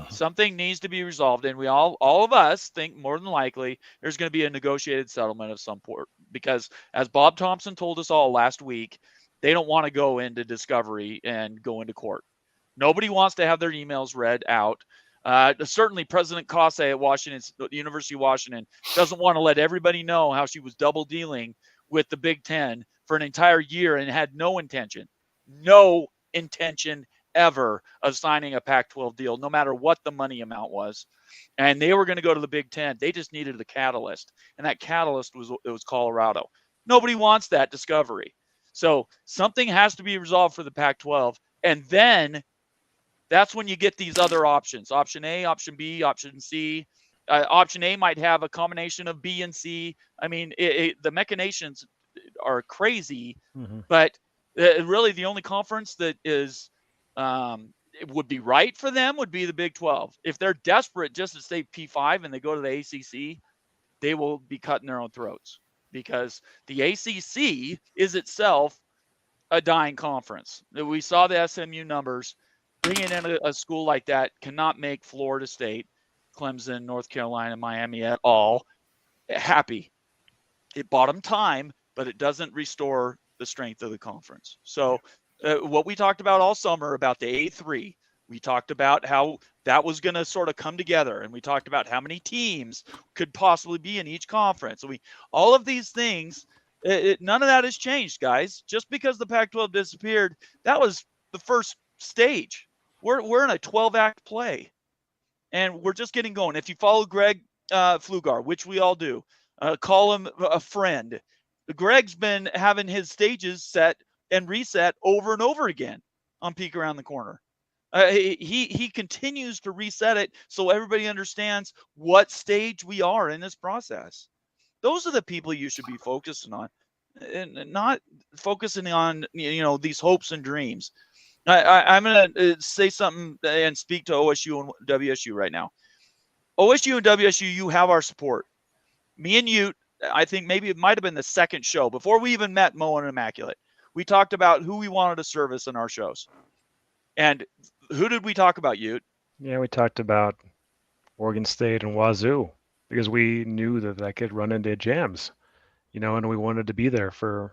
Something needs to be resolved, and all of us think more than likely there's going to be a negotiated settlement of some sort, because as Bob Thompson told us all last week, they don't want to go into discovery and go into court. Nobody wants to have their emails read out. Certainly President Kase at University of Washington doesn't want to let everybody know how she was double dealing with the Big Ten for an entire year and had no intention ever of signing a Pac-12 deal, no matter what the money amount was. And they were going to go to the Big Ten. They just needed the catalyst, and that catalyst was Colorado. Nobody wants that discovery. So something has to be resolved for the Pac-12, and then that's when you get these other options: option A, option B, option C. Option A might have a combination of B and C. I mean, the machinations are crazy, but really the only conference that is it would be right for them would be the Big 12. If they're desperate just to stay P5 and they go to the ACC, they will be cutting their own throats, because the ACC is itself a dying conference. We saw the SMU numbers. Bringing in a school like that cannot make Florida State, Clemson, North Carolina, Miami at all happy. It bought them time, but it doesn't restore the strength of the conference. So what we talked about all summer about the A3, we talked about how that was going to sort of come together, and we talked about how many teams could possibly be in each conference. So all of these things, none of that has changed, guys. Just because the Pac-12 disappeared, that was the first stage. We're in a 12-act play, and we're just getting going. If you follow Greg Flugar, which we all do, call him a friend. Greg's been having his stages set and reset over and over again on Peek Around the Corner. He continues to reset it so everybody understands what stage we are in this process. Those are the people you should be focusing on, and not focusing on these hopes and dreams. I'm going to say something and speak to OSU and WSU right now. OSU and WSU, you have our support. Me and you, I think maybe it might have been the second show before we even met Mo and Immaculate. We talked about who we wanted to service in our shows. And who did we talk about, Ute? Yeah, we talked about Oregon State and Wazoo, because we knew that could run into jams, and we wanted to be there for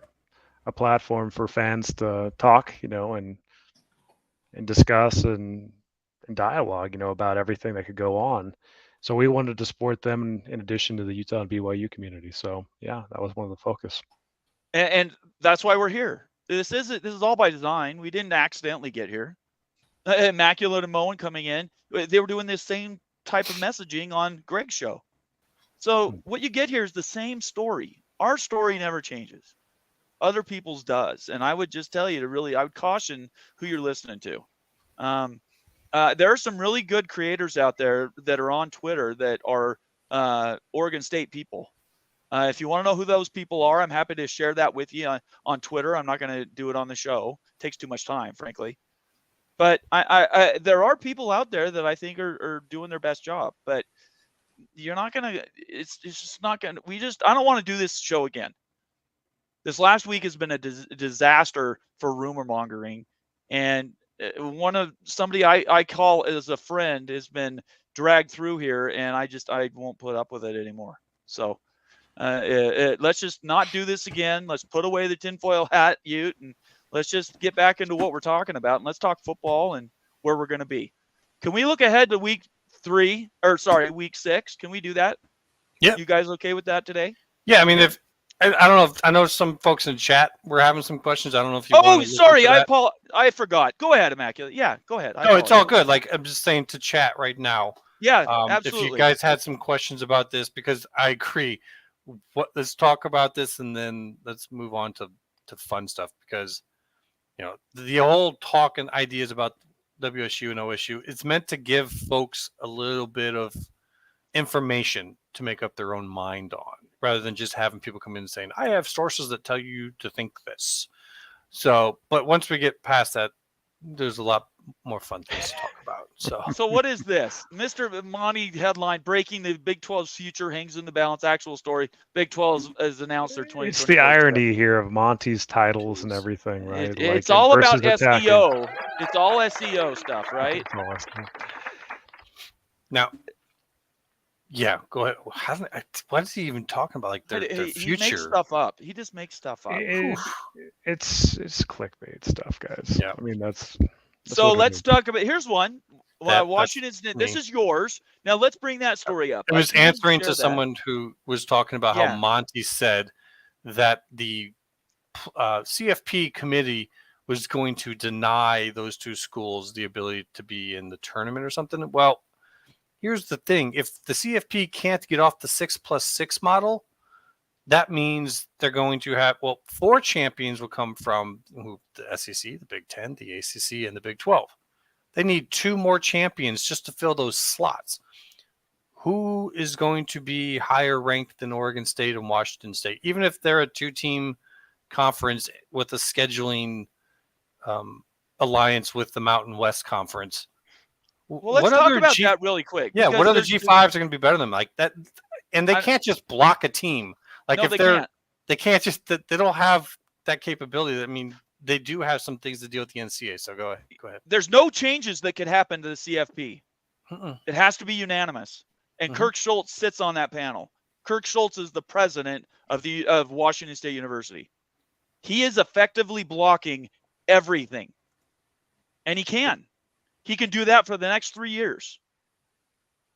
a platform for fans to talk, and discuss and dialogue, about everything that could go on. So we wanted to support them in addition to the Utah and BYU community. So yeah, that was one of the focus. And that's why we're here. This is all by design. We didn't accidentally get here. Immaculate and Moen coming in, they were doing this same type of messaging on Greg's show. So what you get here is the same story. Our story never changes. Other people's does. And I would just tell you I would caution who you're listening to. There are some really good creators out there that are on Twitter that are Oregon State people. If you want to know who those people are, I'm happy to share that with you on Twitter. I'm not going to do it on the show. It takes too much time, frankly. But there are people out there that I think are doing their best job. But you're not gonna. It's just not gonna. I don't want to do this show again. This last week has been a disaster for rumor mongering, and somebody I call as a friend has been dragged through here, and I won't put up with it anymore. So let's just not do this again. Let's put away the tinfoil hat, Ute, and let's just get back into what we're talking about, and let's talk football and where we're going to be. Can we look ahead to week 6? Can we do that? Yeah. You guys okay with that today? Yeah, I mean, if I don't know if I know some folks in chat were having some questions. I don't know if you. Oh, sorry, I forgot. Go ahead, Immaculate. Yeah, go ahead. No, it's all good. Like I'm just saying to chat right now. Yeah, absolutely. If you guys had some questions about this, because I agree. Let's talk about this and then let's move on to fun stuff, because the whole talk and ideas about WSU and OSU, it's meant to give folks a little bit of information to make up their own mind on, rather than just having people come in and saying, I have sources that tell you to think this. So, but once we get past that, there's a lot more fun things to talk about. So what is this? Mr. Monty headline, breaking the Big 12's future hangs in the balance. Actual story, Big 12 has announced their 2020. It's the irony here of Monty's titles and everything, right? It's all about SEO. It's all SEO stuff, right? Now, yeah, go ahead. What is he even talking about? Like their future? He makes stuff up. He just makes stuff up. It's clickbait stuff, guys. Yeah. I mean, that's so let's talk about. Here's one. Washington State. This is yours. Now let's bring that story up. It was answering to someone who was talking about how Monty said that the CFP committee was going to deny those two schools the ability to be in the tournament or something. Well, here's the thing. If the CFP can't get off the 6+6 model, that means they're going to have, 4 champions will come from the SEC, the Big 10, the ACC, and the Big 12. They need 2 more champions just to fill those slots. Who is going to be higher ranked than Oregon State and Washington State? Even if they're a 2-team conference with a scheduling alliance with the Mountain West Conference. Well, let's talk about that really quick. Yeah, what other G5s are going to be better than them? Like that? And they can't just block a team. Like no, they can't just, they don't have that capability. I mean, they do have some things to deal with the NCAA. So go ahead. There's no changes that could happen to the CFP. It has to be unanimous. And Kirk Schultz sits on that panel. Kirk Schultz is the president of Washington State University. He is effectively blocking everything. And he can do that for the next 3 years.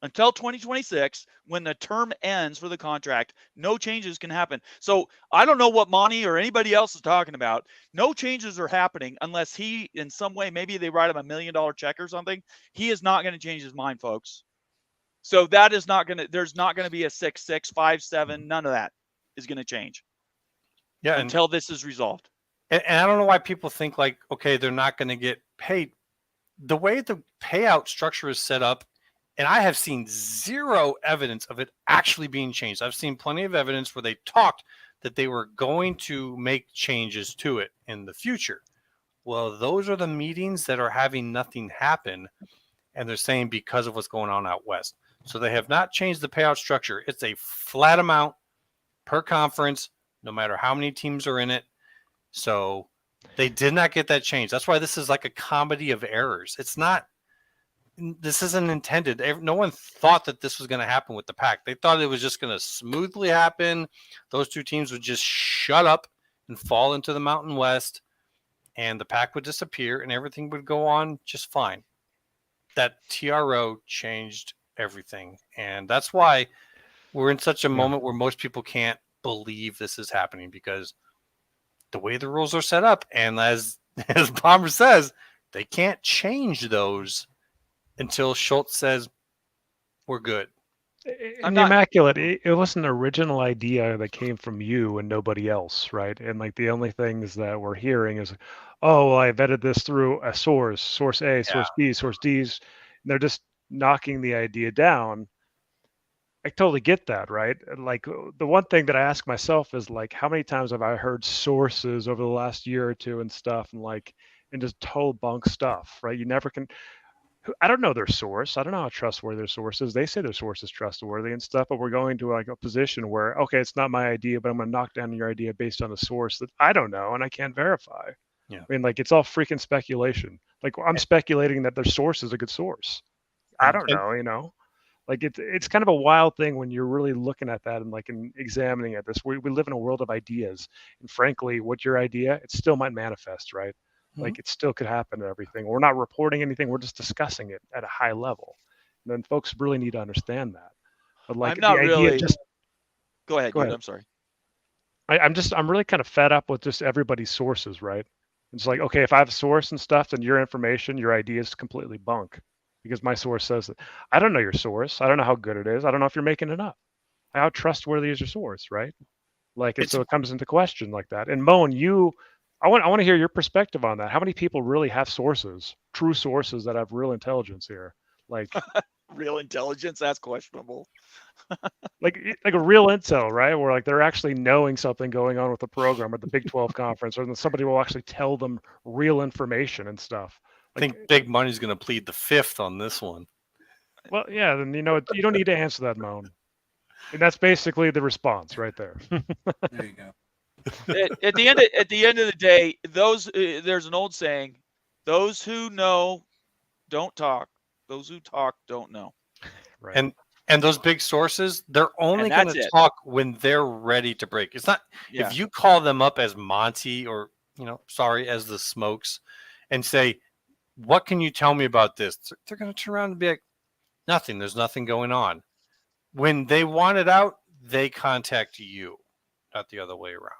Until 2026, when the term ends for the contract, no changes can happen. So I don't know what Monty or anybody else is talking about. No changes are happening unless he, in some way, maybe they write him $1 million check or something. He is not going to change his mind, folks. So that is not going to, there's not going to be a 6-6, 5-7. None of that is going to change. Yeah. Until this is resolved. And I don't know why people think like, okay, they're not going to get paid. The way the payout structure is set up, and I have seen zero evidence of it actually being changed. I've seen plenty of evidence where they talked that they were going to make changes to it in the future. Well, those are the meetings that are having nothing happen. And they're saying because of what's going on out west. So they have not changed the payout structure. It's a flat amount per conference, no matter how many teams are in it. So they did not get that change. That's why this is like a comedy of errors. It's not. This isn't intended. No one thought that this was going to happen with the pack. They thought it was just going to smoothly happen. Those 2 teams would just shut up and fall into the Mountain West, and the pack would disappear, and everything would go on just fine. That TRO changed everything, and that's why we're in such a moment where most people can't believe this is happening, because the way the rules are set up, and as Bomber says, they can't change those until Schultz says we're good. And Immaculate, it was an original idea that came from you and nobody else, right? And like the only things that we're hearing is, oh, well, I vetted this through a source A, source B, source D's. And they're just knocking the idea down. I totally get that, right? Like the one thing that I ask myself is like, how many times have I heard sources over the last year or two and stuff, and just total bunk stuff, right? You never can. I don't know their source. I don't know how trustworthy their source is. They say their source is trustworthy and stuff, but we're going to like a position where, okay, it's not my idea, but I'm going to knock down your idea based on a source that I don't know and I can't verify. Yeah. I mean, like it's all freaking speculation. Like I'm speculating that their source is a good source. I don't know. Like it's kind of a wild thing when you're really looking at that and like examining at this. We live in a world of ideas, and frankly, what your idea, it still might manifest, right? Like it still could happen to everything. We're not reporting anything. We're just discussing it at a high level. And then folks really need to understand that. But like I'm not the idea, really. just Go ahead, go dude. ahead. I'm sorry. I'm really kind of fed up with just everybody's sources, right? It's like, okay, if I have a source and stuff, then your information, your idea is completely bunk because my source says that. I don't know your source. I don't know how good it is. I don't know if you're making it up. How trustworthy is your source, right? Like, and so it comes into question like that. And Moan, I want to hear your perspective on that. How many people really have sources, true sources that have real intelligence here? Like, Real intelligence? That's questionable. like a real intel, right? Where like they're actually knowing something going on with the program at the Big 12 conference, or then somebody will actually tell them real information and stuff. I think Big Money's going to plead the fifth on this one. Well, yeah, then you don't need to answer that, Moan. And that's basically the response right there. There you go. At the end of the day, there's an old saying: those who know don't talk. Those who talk don't know. Right. And those big sources, they're only going to talk when they're ready to break. It's not if you call them up as Monty or as the Smokes, and say, "What can you tell me about this?" They're going to turn around and be like, "Nothing. There's nothing going on." When they want it out, they contact you, not the other way around.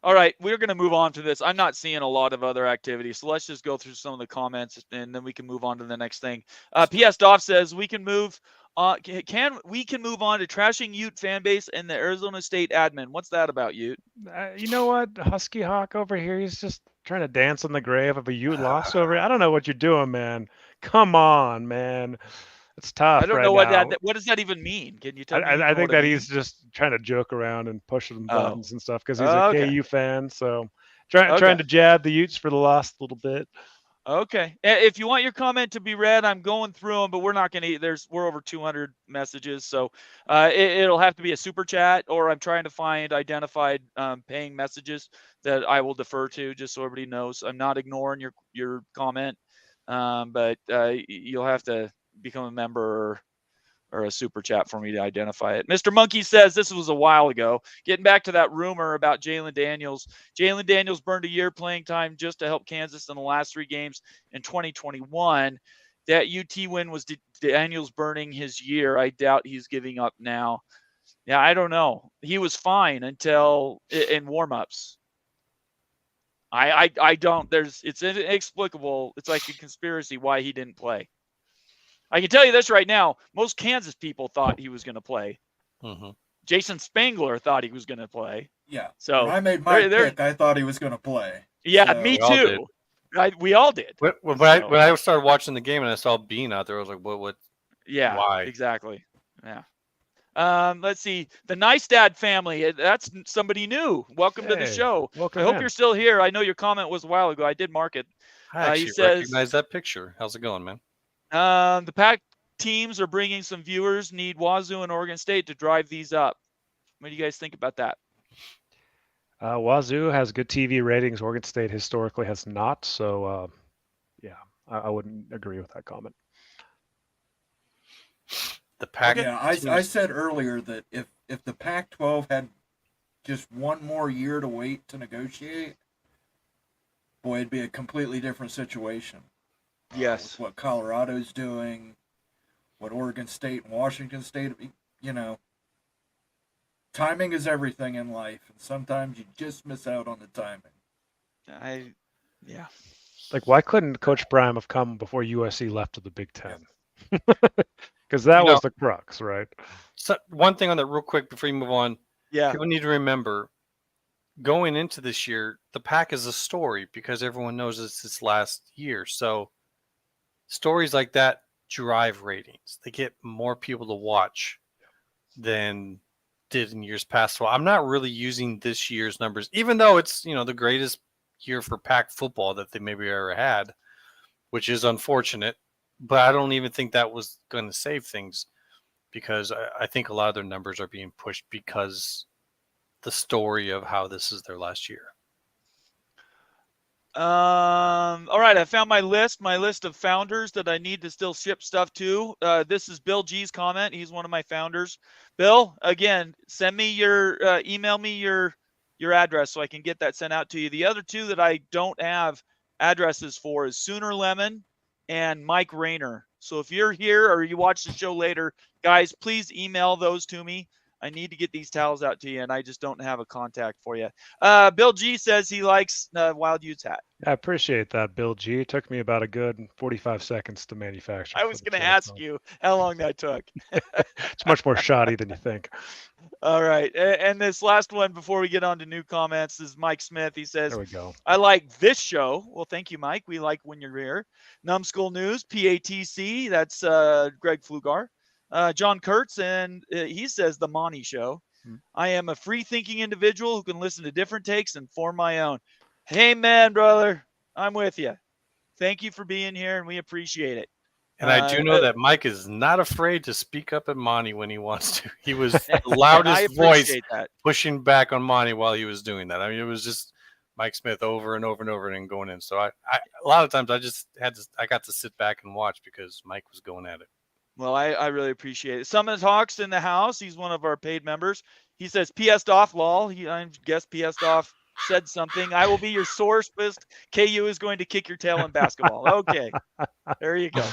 All right, we're going to move on to this. I'm not seeing a lot of other activity, so let's just go through some of the comments, and then we can move on to the next thing. P.S. Doff says we can move on. We can move on to trashing Ute fan base and the Arizona State admin. What's that about, Ute? You know what, Husky Hawk over here, he's just trying to dance on the grave of a Ute loss over here. I don't know what you're doing, man. Come on, man. It's tough. I don't know what does that even mean. Can you tell me? I think that he's just trying to joke around and push some buttons and stuff because he's a KU fan. So trying to jab the Utes for the loss a little bit. Okay. If you want your comment to be read, I'm going through them, but we're not going to. We're over 200 messages, so it'll have to be a super chat, or I'm trying to find identified paying messages that I will defer to, just so everybody knows. I'm not ignoring your comment, but you'll have to become a member or a super chat for me to identify it. Mr. Monkey says this was a while ago. Getting back to that rumor about Jalen Daniels. Jalen Daniels burned a year playing time just to help Kansas in the last 3 games in 2021. That UT win was Daniels burning his year. I doubt he's giving up now. Yeah, I don't know. He was fine until in warmups. I don't. It's inexplicable. It's like a conspiracy why he didn't play. I can tell you this right now. Most Kansas people thought he was going to play. Mm-hmm. Jason Spangler thought he was going to play. Yeah. So when I made my pick, I thought he was going to play. Yeah, so. me too. We all did. When I started watching the game and I saw Bean out there, I was like, what? Yeah, why? Exactly. Yeah. Let's see. The Nice Dad family. That's somebody new. Welcome to the show. I hope you're still here. I know your comment was a while ago. I did mark it. I actually recognize that picture. How's it going, man? The Pac teams are bringing some viewers. Need Wazoo and Oregon State to drive these up. What do you guys think about that? Wazoo has good TV ratings. Oregon State historically has not. So, yeah, I wouldn't agree with that comment. The Pac. Yeah, I said earlier that if the Pac-12 had just one more year to wait to negotiate, boy, it'd be a completely different situation. Yes. What Colorado's doing, what Oregon State and Washington State, timing is everything in life, and sometimes you just miss out on the timing. Yeah. Like, why couldn't Coach Prime have come before USC left to the Big Ten? Because that was the crux, right? So one thing on that real quick before you move on. Yeah. People need to remember, going into this year, the Pac is a story because everyone knows it's its last year. So stories like that drive ratings. They get more people to watch than did in years past. So I'm not really using this year's numbers, even though it's, the greatest year for Pac football that they maybe ever had. which is unfortunate. But I don't even think that was going to save things, because I think a lot of their numbers are being pushed because the story of how this is their last year. All right, I found my list of founders that I need to still ship stuff to. This is Bill G's comment. He's one of my founders. Bill, again, send me your email me your address so I can get that sent out to you. The other two that I don't have addresses for is Sooner Lemon and Mike Rayner. So if you're here or you watch the show later, guys, please email those to me. I need to get these towels out to you, and I just don't have a contact for you. Bill G says he likes Wild Utes hat. I appreciate that, Bill G. It took me about a good 45 seconds to manufacture. I was going to ask you how long that took. It's much more shoddy than you think. All right. And this last one before we get on to new comments is Mike Smith. He says, there we go. I like this show. Well, thank you, Mike. We like when you're here. Numbskull News, PATC. That's Greg Flugar. John Kurtz, and he says the Monty Show. I am a free-thinking individual who can listen to different takes and form my own. Hey, man, brother, I'm with you. Thank you for being here, and we appreciate it. And I do know that Mike is not afraid to speak up at Monty when he wants to. He was the loudest voice pushing back on Monty while he was doing that. I mean, it was just Mike Smith over and over and over and going in. So I a lot of times I got to sit back and watch because Mike was going at it. Well, I really appreciate it. Summit Hawks in the house. He's one of our paid members. He says, P.S. Doff, lol. I guess P.S. Doff said something. I will be your source, but KU is going to kick your tail in basketball. Okay. There you go.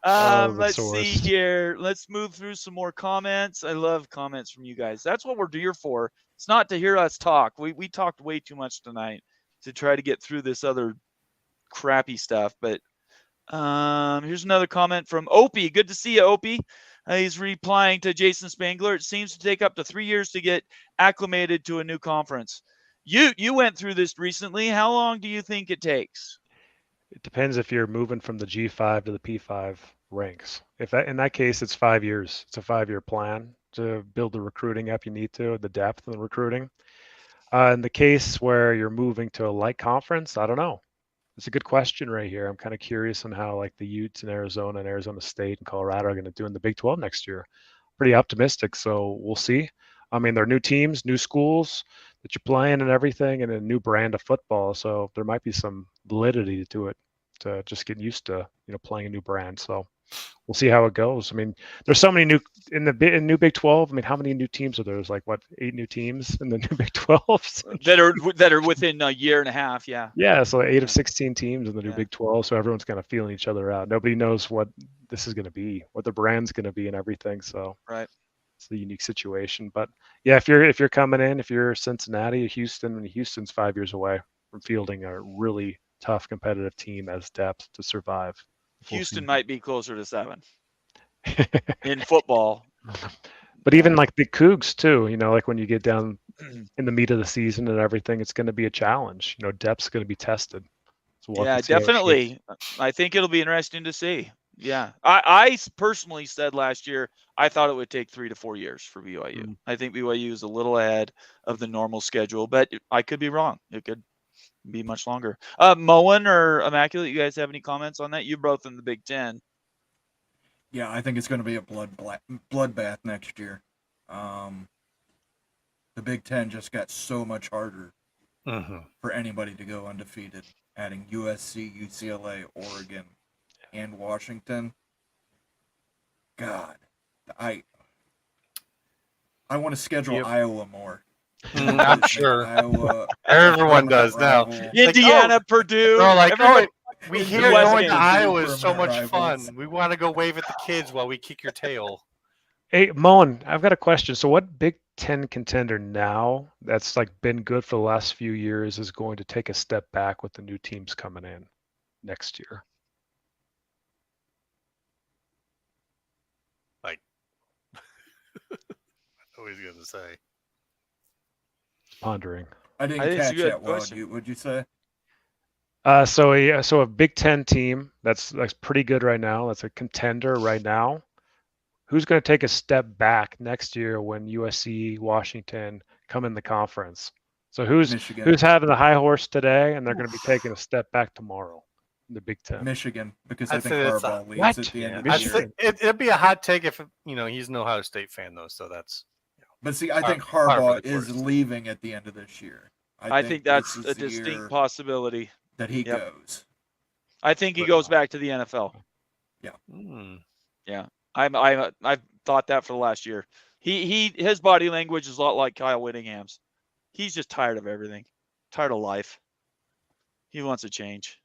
Let's see here. Let's move through some more comments. I love comments from you guys. That's what we're here for. It's not to hear us talk. We talked way too much tonight to try to get through this other crappy stuff, but here's another comment from Opie. Good to see you, Opie. He's replying to Jason Spangler. It seems to take up to 3 years to get acclimated to a new conference. You went through this recently. How long do you think it takes? It depends if you're moving from the G5 to the P5 ranks. In that case, it's 5 years. It's a 5-year plan to build the recruiting up you need to, the depth of the recruiting. In the case where you're moving to a light conference, I don't know. It's a good question right here. I'm kind of curious on how like the Utes in Arizona and Arizona State and Colorado are going to do in the Big 12 next year. Pretty optimistic, so we'll see. I mean, they're new teams, new schools that you're playing and everything, and a new brand of football. So there might be some validity to it, to just getting used to playing a new brand. So we'll see how it goes. I mean, there's so many new in new Big 12. I mean, how many new teams are there? There's like 8 new teams in the new Big 12 that are within a year and a half. Yeah. Yeah. So 8 of 16 teams in the new Big 12. So everyone's kind of feeling each other out. Nobody knows what this is going to be, what the brand's going to be, and everything. So right. It's a unique situation. But yeah, if you're coming in, if you're Cincinnati, Houston, and Houston's 5 years away from fielding a really tough competitive team as depth to survive. Houston might be closer to 7 in football. But even like the Cougs too, like when you get down in the meat of the season and everything, it's going to be a challenge. Depth's going to be tested. So yeah, definitely. I think it'll be interesting to see. Yeah. I personally said last year, I thought it would take 3 to 4 years for BYU. I think BYU is a little ahead of the normal schedule, but I could be wrong. It could be much longer. Moen or Immaculate, you guys have any comments on that? You're both in the Big Ten. Yeah, I think it's going to be a bloodbath next year. The Big Ten just got so much harder for anybody to go undefeated, adding USC, UCLA, Oregon, and Washington. God, I want to schedule Iowa more. I'm sure. Iowa, everyone does now. Indiana, Purdue. They're like, we hear going to Iowa is so much fun. We want to go wave at the kids while we kick your tail. Hey, Moen, I've got a question. So what Big Ten contender now that's like been good for the last few years is going to take a step back with the new teams coming in next year? Like, I know what he's going to say. Pondering. I didn't catch that well. What'd you say? So a Big Ten team that's pretty good right now. That's a contender right now. Who's going to take a step back next year when USC, Washington come in the conference? So who's having the high horse today, and they're going to be taking a step back tomorrow? the Big Ten? Michigan, because I'd I think say that's Harbaugh leaves What? at the end Yeah, of the I'd year. say it'd be a hot take if he's an Ohio State fan though, so that's But see, I think par for Harbaugh the is course. leaving at the end of this year. I think that's this a is the distinct year possibility. that he Yep. goes. I think he But- goes back to the NFL. Yeah, I've thought that for the last year. His body language is a lot like Kyle Whittingham's. He's just tired of everything, tired of life. He wants a change.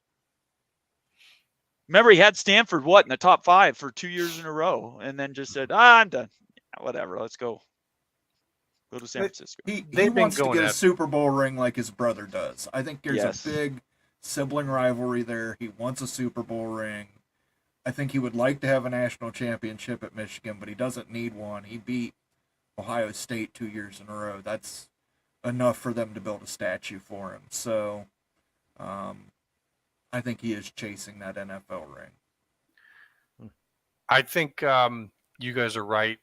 Remember, he had Stanford in the top 5 for 2 years in a row, and then just said, I'm done. Yeah, whatever, let's go. Go to San Francisco. He They've been wants to going get a at- Super Bowl ring like his brother does. I think there's Yes. a big sibling rivalry there. He wants a Super Bowl ring. I think he would like to have a national championship at Michigan, but he doesn't need one. He beat Ohio State 2 years in a row. That's enough for them to build a statue for him. So I think he is chasing that NFL ring. I think you guys are right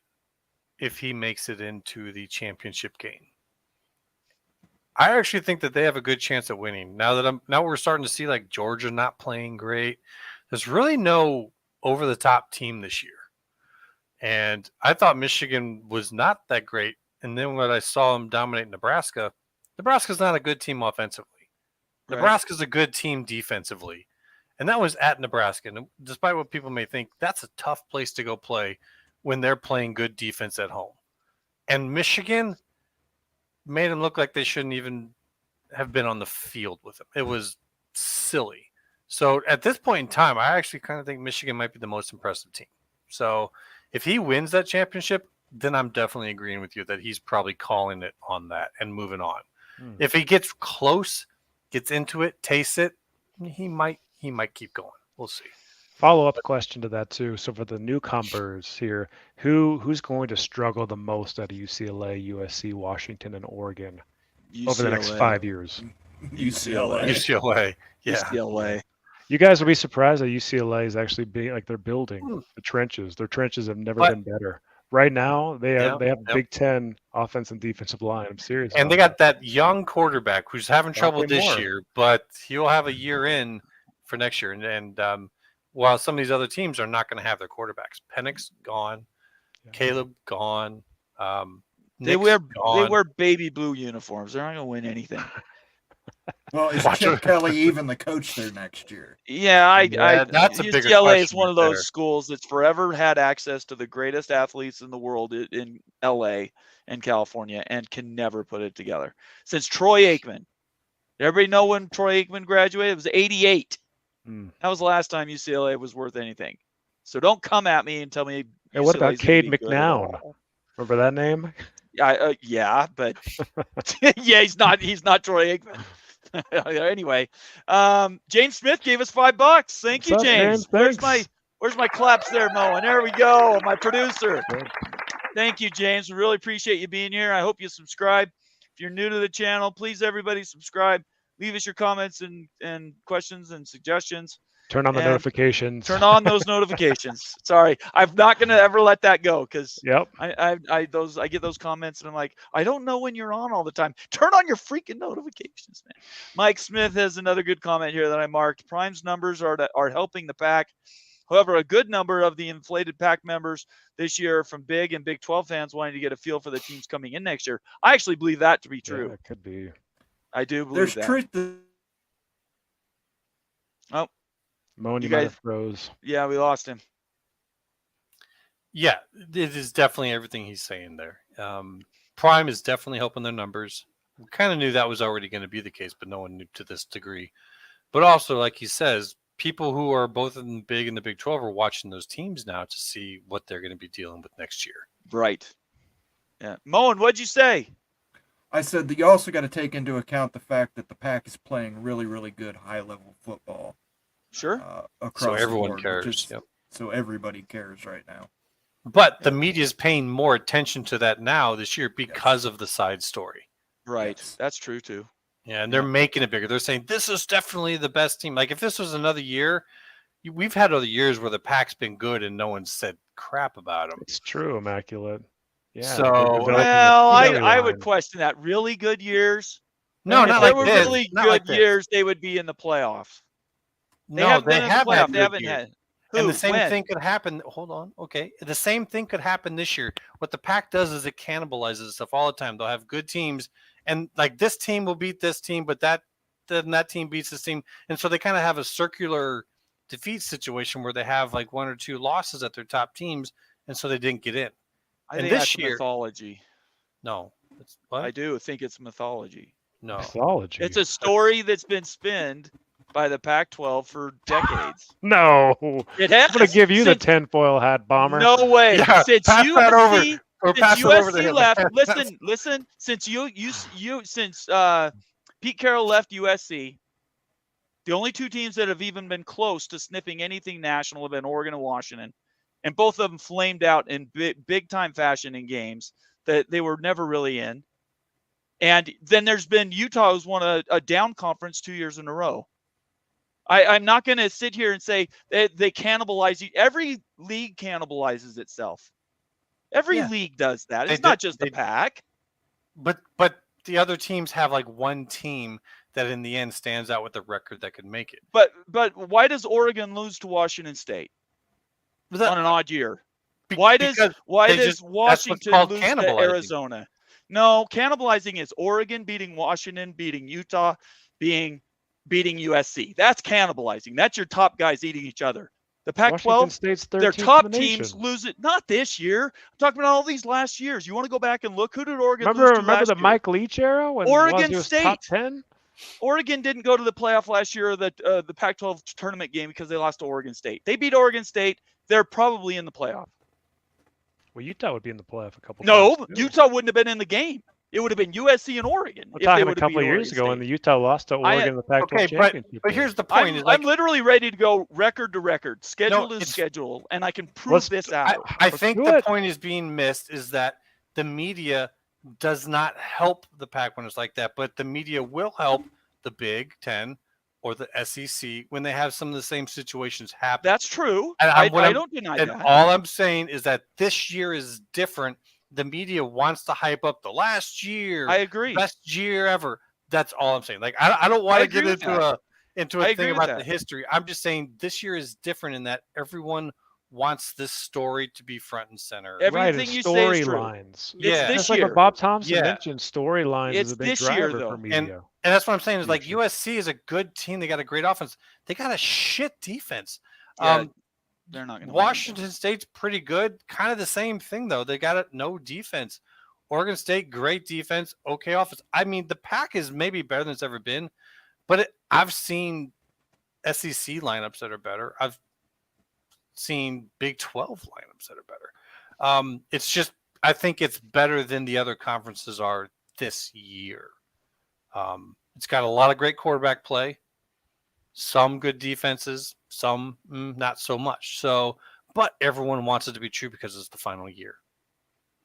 if he makes it into the championship game. I actually think that they have a good chance at winning. Now we're starting to see like Georgia not playing great. There's really no over the top team this year. And I thought Michigan was not that great. And then when I saw them dominate Nebraska's not a good team offensively. Right. Nebraska's a good team defensively. And that was at Nebraska. And despite what people may think, that's a tough place to go play when they're playing good defense at home. And Michigan made them look like they shouldn't even have been on the field with them. It was silly. So at this point in time, I actually kind of think Michigan might be the most impressive team. So if he wins that championship, then I'm definitely agreeing with you that he's probably calling it on that and moving on. If he gets close, gets into it, tastes it, he might keep going. We'll see. Follow-up question to that too. So for the newcomers here, who's going to struggle the most out of UCLA, USC, Washington, and Oregon over the next 5 years? UCLA. UCLA. Yeah. UCLA. You guys will be surprised that UCLA is actually being like they're building the trenches. Their trenches have never been better. Right now, they have Big Ten offense and defensive line. I'm serious. And they got that young quarterback who's having trouble Malcolm this Moore. year, but he'll have a year in for next year. And while some of these other teams are not going to have their quarterbacks, Penix gone, Caleb gone. They Nick's gone. wear baby blue uniforms. They're not going to win anything. Well, is Watch Chip it. Kelly even the coach there next year? Yeah, That's a bigger UCLA is question one of right those there. schools that's forever had access to the greatest athletes in the world in LA and California and can never put it together. Since Troy Aikman. Everybody know when Troy Aikman graduated? It was 88. That was the last time UCLA was worth anything. So don't come at me and tell me. And what about UCLA 's gonna Cade be good at McNown? all. Remember that name? Yeah, but yeah, he's not Troy Aikman. Anyway, James Smith gave us $5. Thank you, What's up, James. James? Where's my claps there, Mo? And there we go, my producer. Thank you, James. We really appreciate you being here. I hope you subscribe. If you're new to the channel, please everybody subscribe. Leave us your comments and questions and suggestions. Turn on the notifications. Turn on those notifications. Sorry, I'm not gonna ever let that go because Yep. I get those comments and I'm like, I don't know when you're on all the time. Turn on your freaking notifications, man. Mike Smith has another good comment here that I marked. Prime's numbers are helping the pack. However, a good number of the inflated pack members this year from Big and Big 12 fans wanting to get a feel for the teams coming in next year. I actually believe that to be true. Yeah, it could be. I do believe There's that. truth to Oh, Moan, you You might guys- have froze. yeah, we lost him. Yeah, it is definitely everything he's saying there. Prime is definitely helping their numbers. We kind of knew that was already going to be the case, but no one knew to this degree. But also, like he says, people who are both in the Big and the Big 12 are watching those teams now to see what they're going to be dealing with next year. Right. Yeah. Moen, what'd you say? I said that you also got to take into account the fact that the Pack is playing really, really good high-level football Sure. across So the everyone board, cares. which is- Yep. So everybody cares right now. But the media is paying more attention to that now this year because of the side story. Right. Yes. That's true too. Yeah, and they're making it bigger. They're saying this is definitely the best team. Like if this was another year, we've had other years where the Pack's been good and no one said crap about them. It's true, Immaculate. Yeah. So- they're developing the Well, I storyline. would question that. Really good years. No, if not they like were this. really Not good like this. years, they would be in the playoffs. They No, haven't they been in the have had playoff. They good haven't years. had who? And the same When? thing could happen. Hold on. Okay. The same thing could happen this year. What the pack does is it cannibalizes stuff all the time. They'll have good teams, and like this team will beat this team, but then that team beats this team. And so they kind of have a circular defeat situation where they have like one or two losses at their top teams, and so they didn't get in. I And think this that's year, mythology. no. I What? do think it's mythology. No. Mythology. It's a story that's been spinned by the Pac-12 for decades. No. It has. I'm gonna give you the Since- tinfoil hat, bomber. No way. Yeah, Since pass that over. USC, Or since pass it over to USC him. left, listen. Since Pete Carroll left USC, the only two teams that have even been close to sniffing anything national have been Oregon and Washington, and both of them flamed out in big time fashion in games that they were never really in. And then there's been Utah, who's won a down conference 2 years in a row. I'm not going to sit here and say they cannibalize you. Every league cannibalizes itself. Every league does that. It's not just the Pac. But the other teams have like one team that in the end stands out with a record that could make it. But why does Oregon lose to Washington State on an odd year? Why does Washington lose to Arizona? No, cannibalizing is Oregon beating Washington, beating Utah, beating USC. That's cannibalizing. That's your top guys eating each other. The Pac-12, their top teams lose it. Not this year. I'm talking about all these last years. You want to go back and look? Who did Oregon lose to last year? Remember the Mike Leach era when Oregon was State top 10? Oregon didn't go to the playoff last year, the Pac-12 tournament game, because they lost to Oregon State. They beat Oregon State. They're probably in the playoff. Well, Utah would be in the playoff a couple times. No, Utah wouldn't have been in the game. It would have been USC and Oregon. We're talking a couple of years ago when the Utah lost to Oregon in the Pac-12 championship. But here's the point. I'm literally ready to go record to record. Schedule is schedule, and I can prove this out. I think the point is being missed is that the media does not help the Pac when it's like that, but the media will help the Big Ten or the SEC when they have some of the same situations happen. That's true. And I don't deny that. And all I'm saying is that this year is different. The media wants to hype up the last year. I agree. Best year ever. That's all I'm saying. Like I don't want to get into a thing about the history. I'm just saying this year is different in that everyone wants this story to be front and center. Everything you say is true. Storylines. Yeah. It's like what Bob Thompson mentioned. Storylines is a big driver for media. And that's what I'm saying is like USC is a good team. They got a great offense. They got a shit defense. Yeah. They're not going to. Washington State's pretty good. Kind of the same thing though. They got no defense. Oregon State, great defense, okay offense. I mean, the Pac is maybe better than it's ever been, but I've seen SEC lineups that are better. I've seen Big 12 lineups that are better. It's just I think it's better than the other conferences are this year. It's got a lot of great quarterback play. Some good defenses, some not so much. So, but everyone wants it to be true because it's the final year.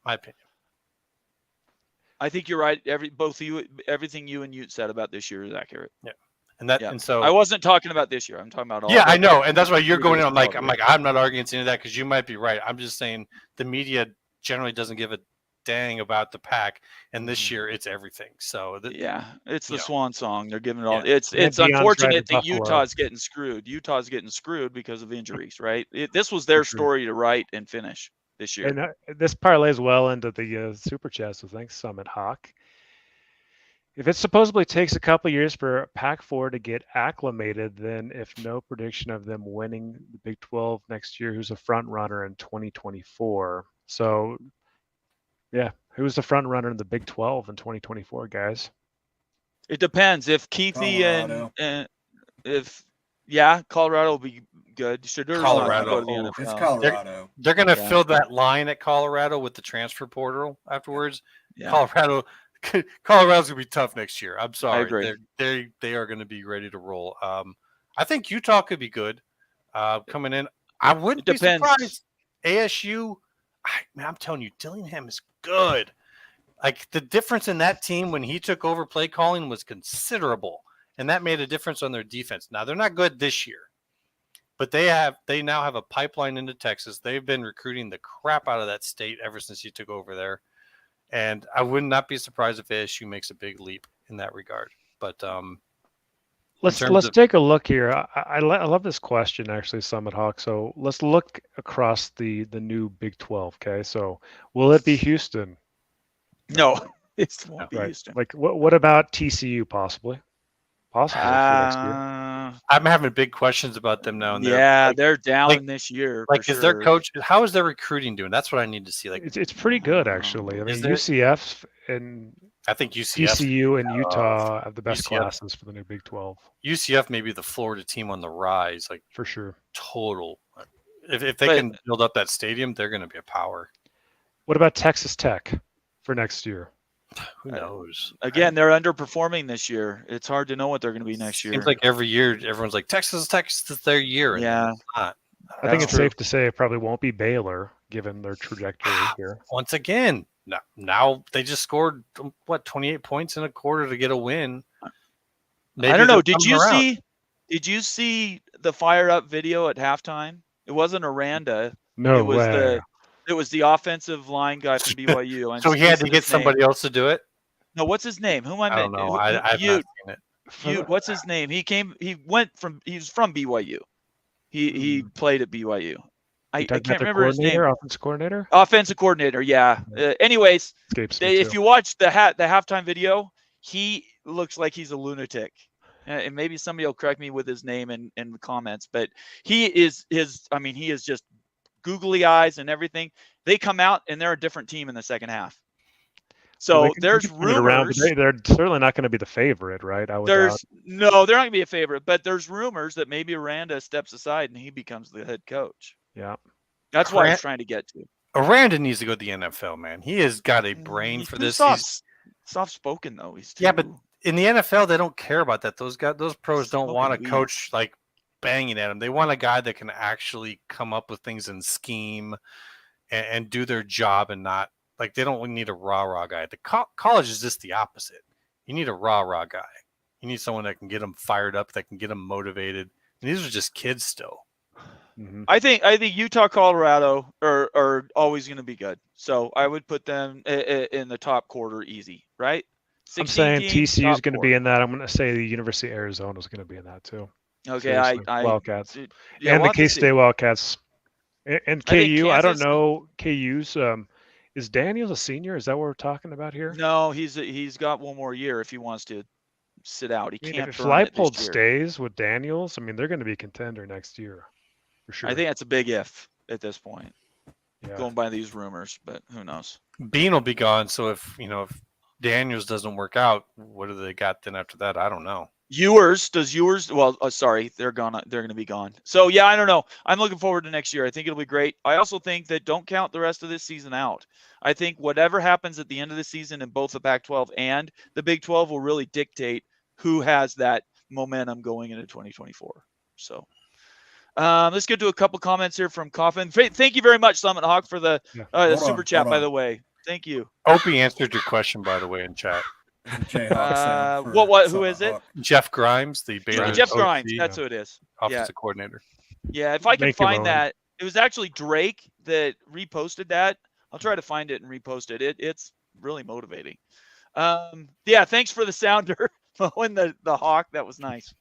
My opinion. I think you're right. Everything you and Ute said about this year is accurate. Yeah, and so I wasn't talking about this year. I'm talking about all. Yeah, I know, and that's why you're going in. I'm like I'm not arguing any of that because you might be right. I'm just saying the media generally doesn't give a dang about the Pac, and this year it's everything. So it's the swan song. They're giving it all. It's unfortunate that Utah's getting screwed. Utah's getting screwed because of injuries, right? This was their story to write and finish this year. And this parlays well into the super chat. So thanks, Summit Hawk. If it supposedly takes a couple years for Pac-4 to get acclimated, then if no prediction of them winning the Big 12 next year, who's a front runner in 2024? So. Yeah, who's the front runner in the Big 12 in 2024, guys? It depends. If Keithy and Colorado will be good. Colorado. It's Colorado. They're going to fill that line at Colorado with the transfer portal afterwards. Yeah. Colorado's going to be tough next year. I'm sorry. I agree. They are going to be ready to roll. I think Utah could be good coming in. I wouldn't be surprised. ASU. I'm telling you, Dillingham is good. Like the difference in that team when he took over play calling was considerable, and that made a difference on their defense. Now they're not good this year, but they now have a pipeline into Texas. They've been recruiting the crap out of that state ever since he took over there, and I would not be surprised if ASU makes a big leap in that regard. But Let's take a look here. I love this question actually, Summit Hawk. So let's look across the new Big 12. Okay, so will it be Houston? No, it won't be Right. Houston. Like what about TCU possibly? Possibly for next year. I'm having big questions about them now. And they're down this year. Like, for is their sure. coach? How is their recruiting doing? That's what I need to see. Like, It's pretty good actually. I mean, UCF and I think UCF, TCU and Utah have the best UCF classes for the new Big 12. UCF may be the Florida team on the rise, like for sure. Total. If they can build up that stadium, they're going to be a power. What about Texas Tech for next year? Who knows? Again, they're underperforming this year. It's hard to know what they're going to be next year. Seems like every year everyone's like Texas is their year. And yeah, it's not. I think it's safe to say it probably won't be Baylor given their trajectory here. Once again, now they just scored 28 points in a quarter to get a win. Maybe I don't know. Did you see the fire up video at halftime? It wasn't Aranda. No way. It was the offensive line guy from BYU. So he had to get somebody else to do it? No, what's his name? Who am I? I don't know. I've not seen it. What's his name? He was from BYU. He played at BYU. I can't remember his name. Offensive coordinator, yeah. Anyways, if you watch the halftime video, he looks like he's a lunatic. And maybe somebody will correct me with his name in the comments, but he is just googly eyes and everything. They come out and they're a different team in the second half. So there's rumors. They're certainly not going to be the favorite, right? No, they're not going to be a favorite, but there's rumors that maybe Aranda steps aside and he becomes the head coach. Yeah. That's what I was trying to get to. Aranda needs to go to the NFL, man. He has got a brain for this. He's soft-spoken, though. Yeah, but in the NFL, they don't care about that. Those pros don't want a coach like banging at them. They want a guy that can actually come up with things and scheme and do their job and not like they don't need a rah-rah guy. The college is just the opposite. You need a rah-rah guy. You need someone that can get them fired up, that can get them motivated. And these are just kids still. Mm-hmm. I think Utah, Colorado are always going to be good. So I would put them in the top quarter easy, right? I'm saying TCU is going to be in that. I'm going to say the University of Arizona is going to be in that too. Okay, Wildcats and the K-State Wildcats and KU. I don't know KU's. Is Daniels a senior? Is that what we're talking about here? No, he's got one more year if he wants to sit out. He can't. If Leipold stays with Daniels, I mean they're going to be a contender next year. For sure. I think that's a big if at this point. Yeah. Going by these rumors, but who knows? Bean will be gone, so if Daniels doesn't work out, what do they got then after that? I don't know. Ewers. Well, sorry, they're gone. They're going to be gone. So yeah, I don't know. I'm looking forward to next year. I think it'll be great. I also think that don't count the rest of this season out. I think whatever happens at the end of the season in both the Pac-12 and the Big 12 will really dictate who has that momentum going into 2024. So. Let's get to a couple comments here from Coffin. Thank you very much, Summit Hawk, for the super chat, by the way. Thank you. Opie answered your question, by the way, in chat. Who is it? Jeff Grimes, the Baylor Jeff Grimes, that's who it is. Offensive coordinator. Yeah, if I can find that. It was actually Drake that reposted that. I'll try to find it and repost it. It's really motivating. Yeah, thanks for the sounder. Mowing the hawk. That was nice.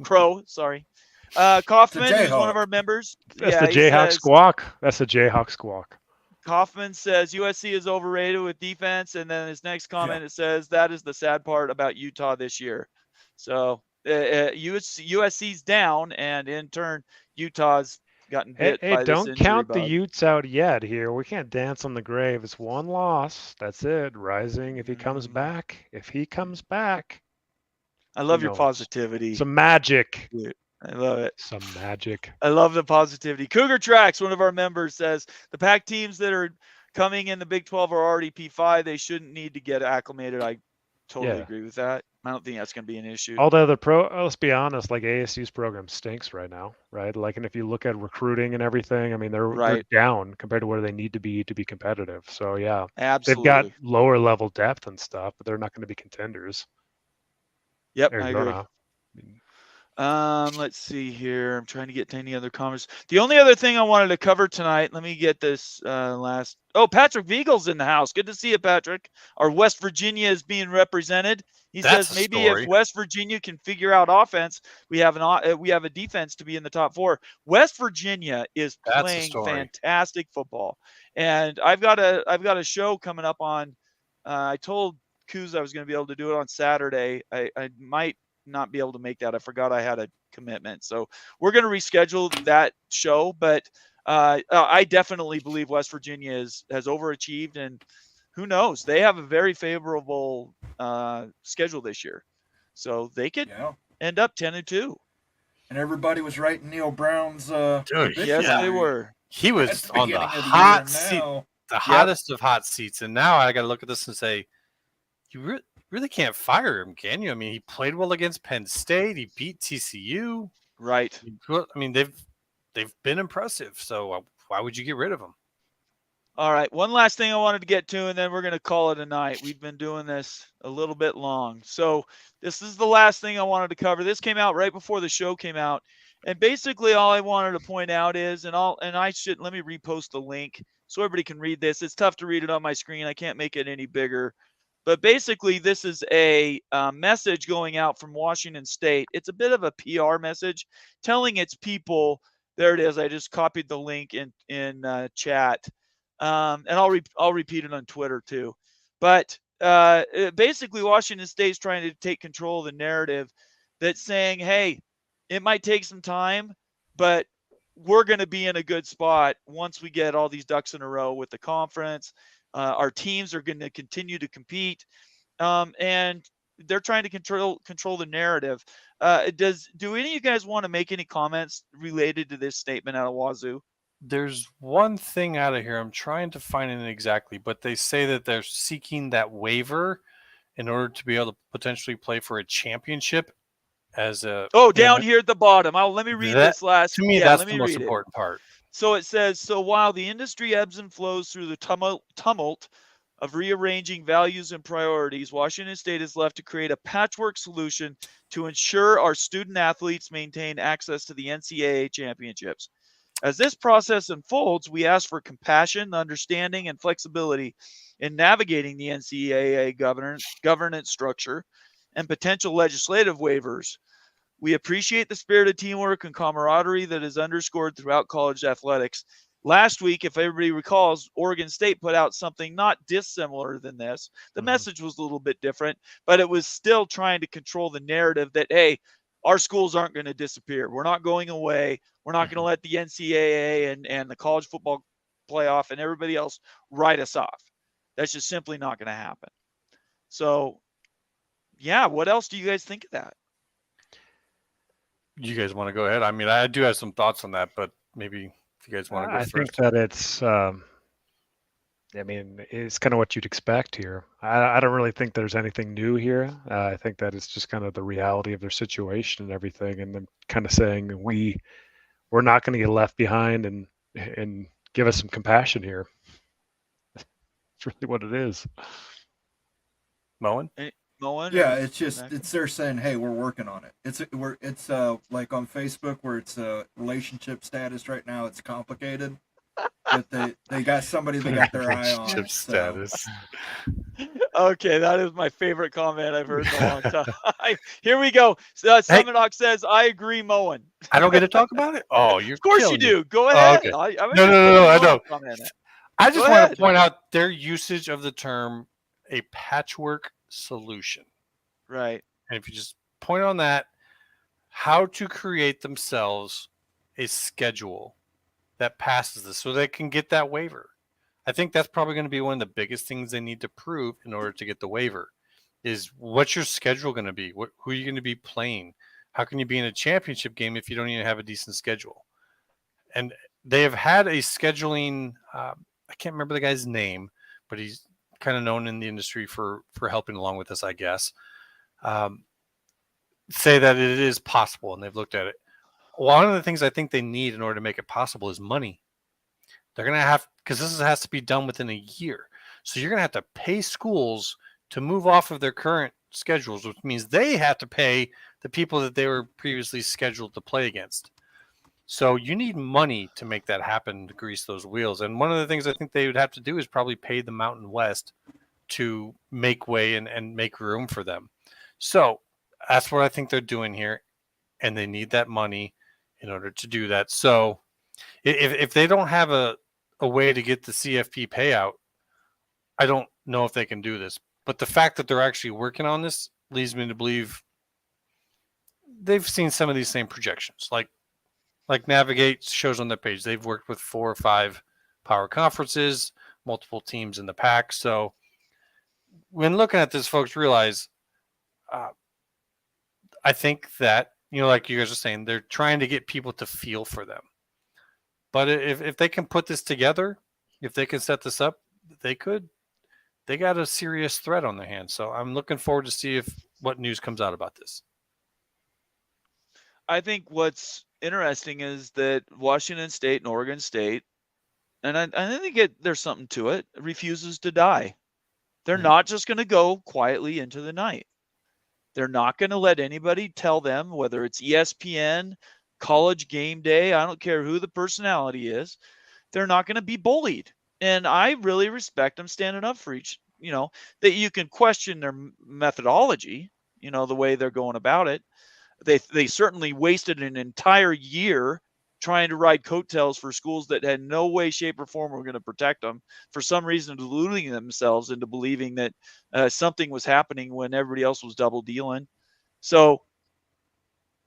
Crow, sorry. Kaufman is one of our members. That's the Jayhawk squawk. That's the Jayhawk squawk. Kaufman says USC is overrated with defense, and then his next comment it says that is the sad part about Utah this year. So USC's down, and in turn Utah's gotten hit. Hey, by don't this count bug. the Utes out yet. Here we can't dance on the grave. It's one loss. That's it. Rising if he comes back. I love your positivity. Some magic. Dude. I love it. Some magic. I love the positivity. Cougar Tracks, one of our members, says the Pac teams that are coming in the Big 12 are already P5. They shouldn't need to get acclimated. I totally agree with that. I don't think that's going to be an issue. All the other let's be honest, like ASU's program stinks right now, right? Like, and if you look at recruiting and everything, I mean, they're down compared to where they need to be competitive. So yeah, absolutely. They've got lower level depth and stuff, but they're not going to be contenders. Yep, Arizona. I agree. Let's see here. I'm trying to get to any other comments. The only other thing I wanted to cover tonight, let me get this last. Oh, Patrick Viegel's in the house. Good to see you, Patrick. Our West Virginia is being represented. He That's says a maybe if story. West Virginia can figure out offense, we have a defense to be in the top 4. West Virginia is That's a playing story. fantastic football, and I've got a show coming up on. I told Kuz I was going to be able to do it on Saturday. I might not be able to make that. I forgot I had a commitment. So we're going to reschedule that show, but I definitely believe West Virginia has overachieved, and who knows? They have a very favorable schedule this year. So they could end up 10-2. And everybody was writing Neil Brown's Dude, yes, they were. He was the on the beginning of the hot year, and seat, now the hottest of hot seats. And now I got to look at this and say, you really can't fire him, can you? I mean, he played well against Penn State. He beat TCU. Right. I mean, they've been impressive. So why would you get rid of him? All right. One last thing I wanted to get to, and then we're going to call it a night. We've been doing this a little bit long. So this is the last thing I wanted to cover. This came out right before the show came out. And basically all I wanted to point out is, let me repost the link so everybody can read this. It's tough to read it on my screen. I can't make it any bigger. But basically, this is a message going out from Washington State. It's a bit of a PR message telling its people, there it is. I just copied the link in chat. And I'll repeat it on Twitter too. But basically, Washington State's trying to take control of the narrative that's saying, hey, it might take some time, but we're going to be in a good spot once we get all these ducks in a row with the conference. Our teams are going to continue to compete, and they're trying to control the narrative. Do any of you guys want to make any comments related to this statement out of Wazoo? There's one thing out of here. I'm trying to find it exactly, but they say that they're seeking that waiver in order to be able to potentially play for a championship as a. Down here at the bottom. Let me read this last. To me, that's the most important part. So it says, so while the industry ebbs and flows through the tumult of rearranging values and priorities, Washington State is left to create a patchwork solution to ensure our student athletes maintain access to the NCAA championships. As this process unfolds, we ask for compassion, understanding, and flexibility in navigating the NCAA governance structure and potential legislative waivers. We appreciate the spirit of teamwork and camaraderie that is underscored throughout college athletics. Last week, if everybody recalls, Oregon State put out something not dissimilar than this. The message was a little bit different, but it was still trying to control the narrative that, hey, our schools aren't going to disappear. We're not going away. We're not going to let the NCAA and the college football playoff and everybody else write us off. That's just simply not going to happen. So, yeah, what else do you guys think of that? You guys want to go ahead? I mean, I do have some thoughts on that, but maybe if you guys want to go first. I think that it's, it's kind of what you'd expect here. I don't really think there's anything new here. I think that it's just kind of the reality of their situation and everything, and then kind of saying we're not going to get left behind and give us some compassion here. It's really what it is. Moen? Yeah, it's they're saying, hey, we're working on it. It's like on Facebook where it's relationship status right now. It's complicated, but they got somebody they got their eye on. Relationship status. Okay, that is my favorite comment I've heard in a long time. Here we go. Semenok says, I agree, Moen. I don't get to talk about it? Oh, you're Of course you killing do. me. Go ahead. Okay. No, I don't. I just want to point out their usage of the term a patchwork solution. Right. And if you just point on that, how to create themselves a schedule that passes this so they can get that waiver. I think that's probably going to be one of the biggest things they need to prove in order to get the waiver is what's your schedule going to be? Who are you going to be playing? How can you be in a championship game if you don't even have a decent schedule? And they have had a scheduling, I can't remember the guy's name, but he's kind of known in the industry for helping along with this, I guess. Say that it is possible, and they've looked at it. One of the things I think they need in order to make it possible is money. They're going to have, because this has to be done within a year. So you're going to have to pay schools to move off of their current schedules, which means they have to pay the people that they were previously scheduled to play against. So you need money to make that happen, to grease those wheels. And one of the things I think they would have to do is probably pay the Mountain West to make way and make room for them. So that's what I think they're doing here. And they need that money in order to do that. So if they don't have a way to get the CFP payout, I don't know if they can do this. But the fact that they're actually working on this leads me to believe they've seen some of these same projections. Like Navigate shows on their page, they've worked with 4 or 5 power conferences, multiple teams in the pack. So when looking at this, folks realize, I think that, like you guys are saying, they're trying to get people to feel for them. But if they can put this together, if they can set this up, they got a serious threat on their hands. So I'm looking forward to see what news comes out about this. I think what's interesting is that Washington State and Oregon State, and I think there's something to it, refuses to die. They're not just going to go quietly into the night. They're not going to let anybody tell them, whether it's ESPN, College Game Day, I don't care who the personality is, they're not going to be bullied. And I really respect them standing up for each, that you can question their methodology, the way they're going about it. They certainly wasted an entire year trying to ride coattails for schools that had no way, shape, or form were going to protect them, for some reason deluding themselves into believing that something was happening when everybody else was double dealing. So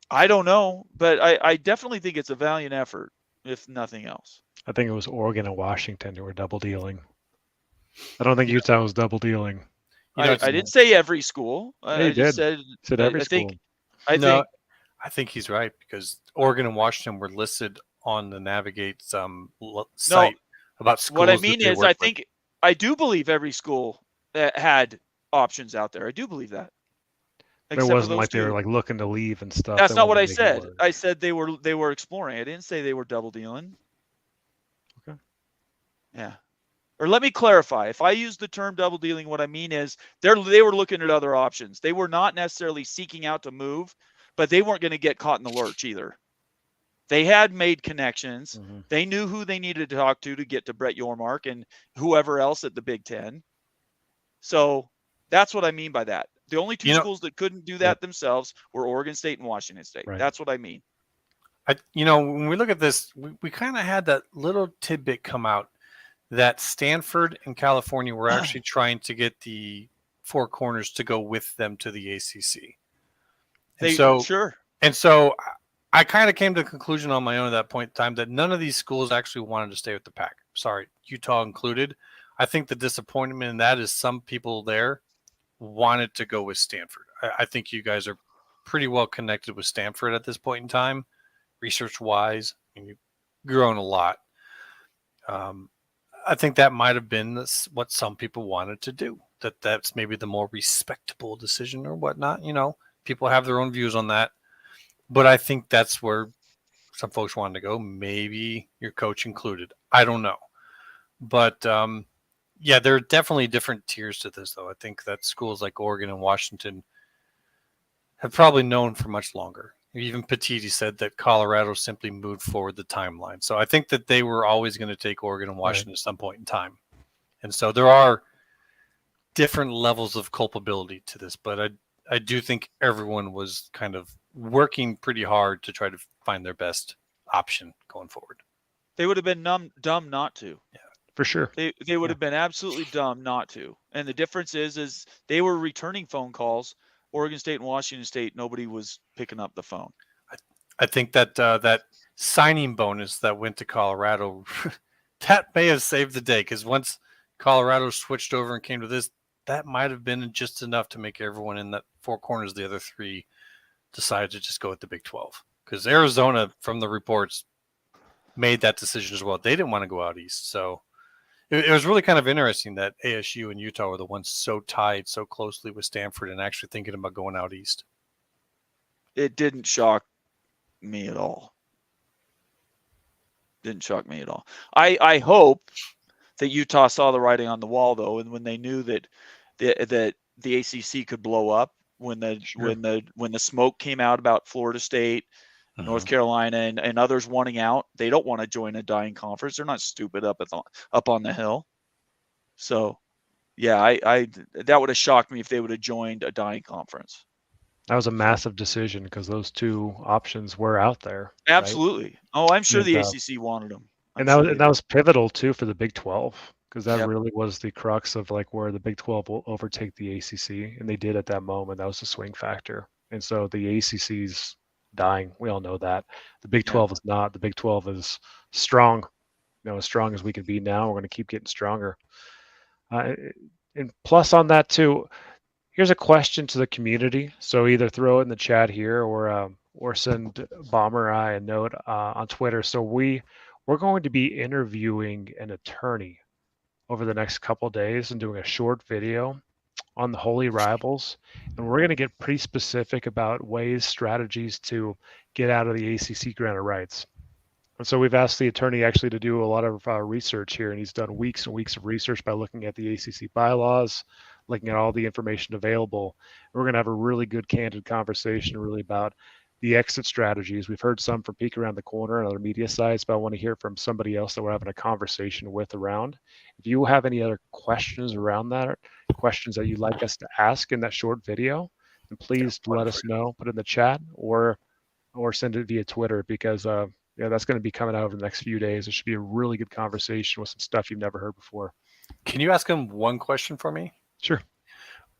I don't know, but I definitely think it's a valiant effort, if nothing else. I think it was Oregon and Washington who were double dealing. I don't think Utah was double dealing. I didn't say every school. I just said every school. I think he's right, because Oregon and Washington were listed on the Navigate site about schools. What I mean is, I do believe every school had options out there. I do believe that. It wasn't like they were like looking to leave and stuff. That's not what I said. I said they were exploring. I didn't say they were double dealing. Okay. Yeah. Or let me clarify. If I use the term double dealing, what I mean is they were looking at other options. They were not necessarily seeking out to move, but they weren't going to get caught in the lurch either. They had made connections. Mm-hmm. They knew who they needed to talk to get to Brett Yormark and whoever else at the Big Ten. So that's what I mean by that. The only two schools that couldn't do that themselves were Oregon State and Washington State. Right. That's what I mean. When we look at this, we kind of had that little tidbit come out that Stanford and California were actually trying to get the Four Corners to go with them to the ACC. Sure. And so I kind of came to the conclusion on my own at that point in time that none of these schools actually wanted to stay with the pack. Sorry, Utah included. I think the disappointment in that is some people there wanted to go with Stanford. I think you guys are pretty well connected with Stanford at this point in time, research-wise. And you've grown a lot. I think that might have been what some people wanted to do. That's maybe the more respectable decision or whatnot. People have their own views on that. But I think that's where some folks wanted to go. Maybe your coach included. I don't know. But, there are definitely different tiers to this, though. I think that schools like Oregon and Washington have probably known for much longer. Even Petiti said that Colorado simply moved forward the timeline. So I think that they were always going to take Oregon and Washington at some point in time. And so there are different levels of culpability to this, but I do think everyone was kind of working pretty hard to try to find their best option going forward. They would have been dumb not to. Yeah, for sure. They would have been absolutely dumb not to. And the difference is they were returning phone calls. Oregon State and Washington State, nobody was picking up the phone. I think that that signing bonus that went to Colorado, that may have saved the day, because once Colorado switched over and came to this, that might have been just enough to make everyone in that Four Corners, the other three, decide to just go with the Big 12. Because Arizona, from the reports, made that decision as well. They didn't want to go out east. So it was really kind of interesting that ASU and Utah were the ones so tied so closely with Stanford and actually thinking about going out east. It didn't shock me at all. I hope that Utah saw the writing on the wall, though, and when they knew that the ACC could blow up when the Sure. when the smoke came out about Florida State, North Carolina, and others wanting out. They don't want to join a dying conference. They're not stupid up on the hill. So, yeah, I that would have shocked me if they would have joined a dying conference. That was a massive decision because those two options were out there. Right? Absolutely. Oh, I'm sure And, the ACC wanted them. I'm And that sure was they and that did. was pivotal too for the Big 12 because that Yep. really was the crux of like where the Big 12 will overtake the ACC, and they did at that moment. That was the swing factor, and so the ACC's dying. We all know that. The Big Yeah. 12 is not. The Big 12 is strong. As strong as we can be now. We're going to keep getting stronger. And plus on that too, here's a question to the community. So either throw it in the chat here or send Bomber Eye a note on Twitter. So we're going to be interviewing an attorney over the next couple of days and doing a short video on the Holy Rivals, and we're going to get pretty specific about ways, strategies to get out of the ACC grant of rights. And so we've asked the attorney actually to do a lot of research here, and he's done weeks and weeks of research by looking at the ACC bylaws, looking at all the information available. We're going to have a really good, candid conversation really about the exit strategies. We've heard some from Peek Around the Corner and other media sites, but I want to hear from somebody else that we're having a conversation with around. If you have any other questions around that, or questions that you'd like us to ask in that short video, then please let us know, put it in the chat or send it via Twitter because that's going to be coming out over the next few days. It should be a really good conversation with some stuff you've never heard before. Can you ask him one question for me? Sure.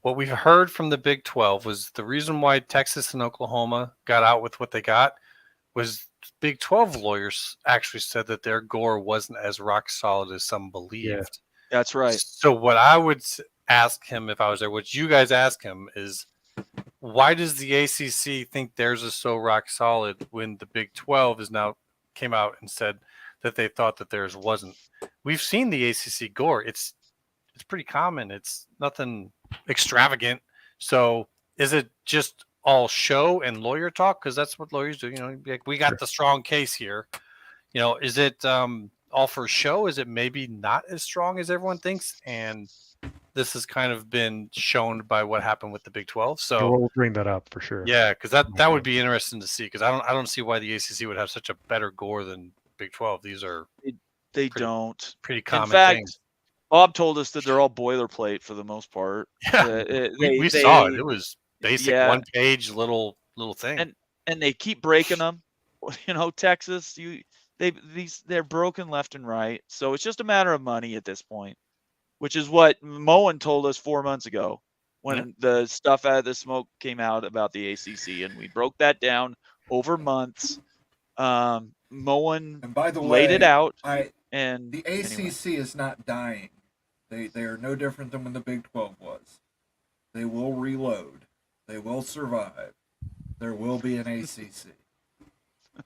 What we've heard from the Big 12 was the reason why Texas and Oklahoma got out with what they got was Big 12 lawyers actually said that their gore wasn't as rock solid as some believed. Yeah. That's right. So what I would ask him if I was there, what you guys ask him is, why does the ACC think theirs is so rock solid when the Big 12 is now came out and said that they thought that theirs wasn't? We've seen the ACC gore. It's pretty common. It's nothing extravagant. So is it just all show and lawyer talk? Because that's what lawyers do. Like, we got the strong case here. Is it all for show? Is it maybe not as strong as everyone thinks? And this has kind of been shown by what happened with the Big 12. So we'll bring that up for sure. Yeah, because that would be interesting to see. Because I don't see why the ACC would have such a better gore than Big 12. These are they don't pretty common in fact, things. Bob told us that they're all boilerplate for the most part. Yeah, we saw it. It was basic one-page little thing. And they keep breaking them. Texas, they're broken left and right. So it's just a matter of money at this point, which is what Moen told us 4 months ago when the stuff out of the smoke came out about the ACC, and we broke that down over months. Moen And by the laid way, it out. The ACC is not dying. They are no different than when the Big 12 was. They will reload. They will survive. There will be an ACC.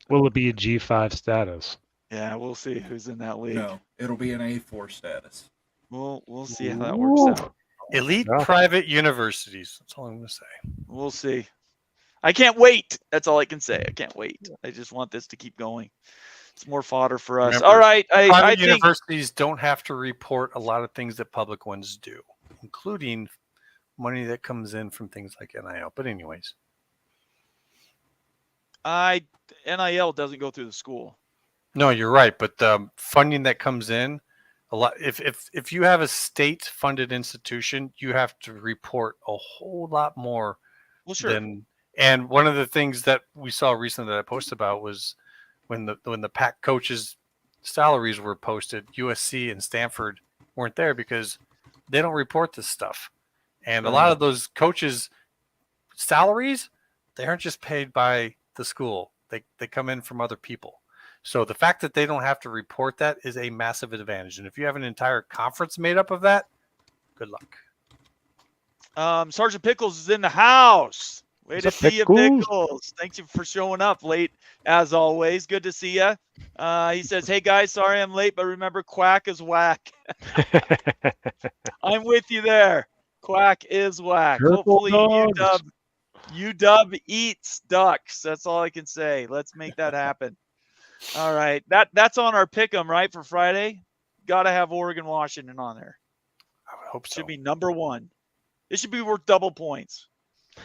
Will it be a G5 status? Yeah, we'll see who's in that league. No, it'll be an A4 status. We'll see how that works out. Elite private universities. That's all I'm going to say. We'll see. I can't wait. That's all I can say. I can't wait. I just want this to keep going. It's more fodder for us. Remember, all right. I think universities don't have to report a lot of things that public ones do, including money that comes in from things like NIL. But anyways. NIL doesn't go through the school. No, you're right. But the funding that comes in, a lot. If you have a state-funded institution, you have to report a whole lot more. Well, sure. And one of the things that we saw recently that I posted about was when the Pac coaches' salaries were posted, USC and Stanford weren't there because they don't report this stuff. And a lot of those coaches' salaries, they aren't just paid by the school. They come in from other people. So the fact that they don't have to report that is a massive advantage. And if you have an entire conference made up of that, good luck. Sergeant Pickles is in the house. Way to see you, Pickles. Thanks you for showing up late, as always. Good to see you. He says, hey, guys, sorry I'm late, but remember, Quack is whack. I'm with you there. Quack is whack. Hopefully UW eats ducks. That's all I can say. Let's make that happen. All right. That's on our pick'em, right, for Friday? Got to have Oregon, Washington on there. I would hope so. Should be number one. It should be worth double points.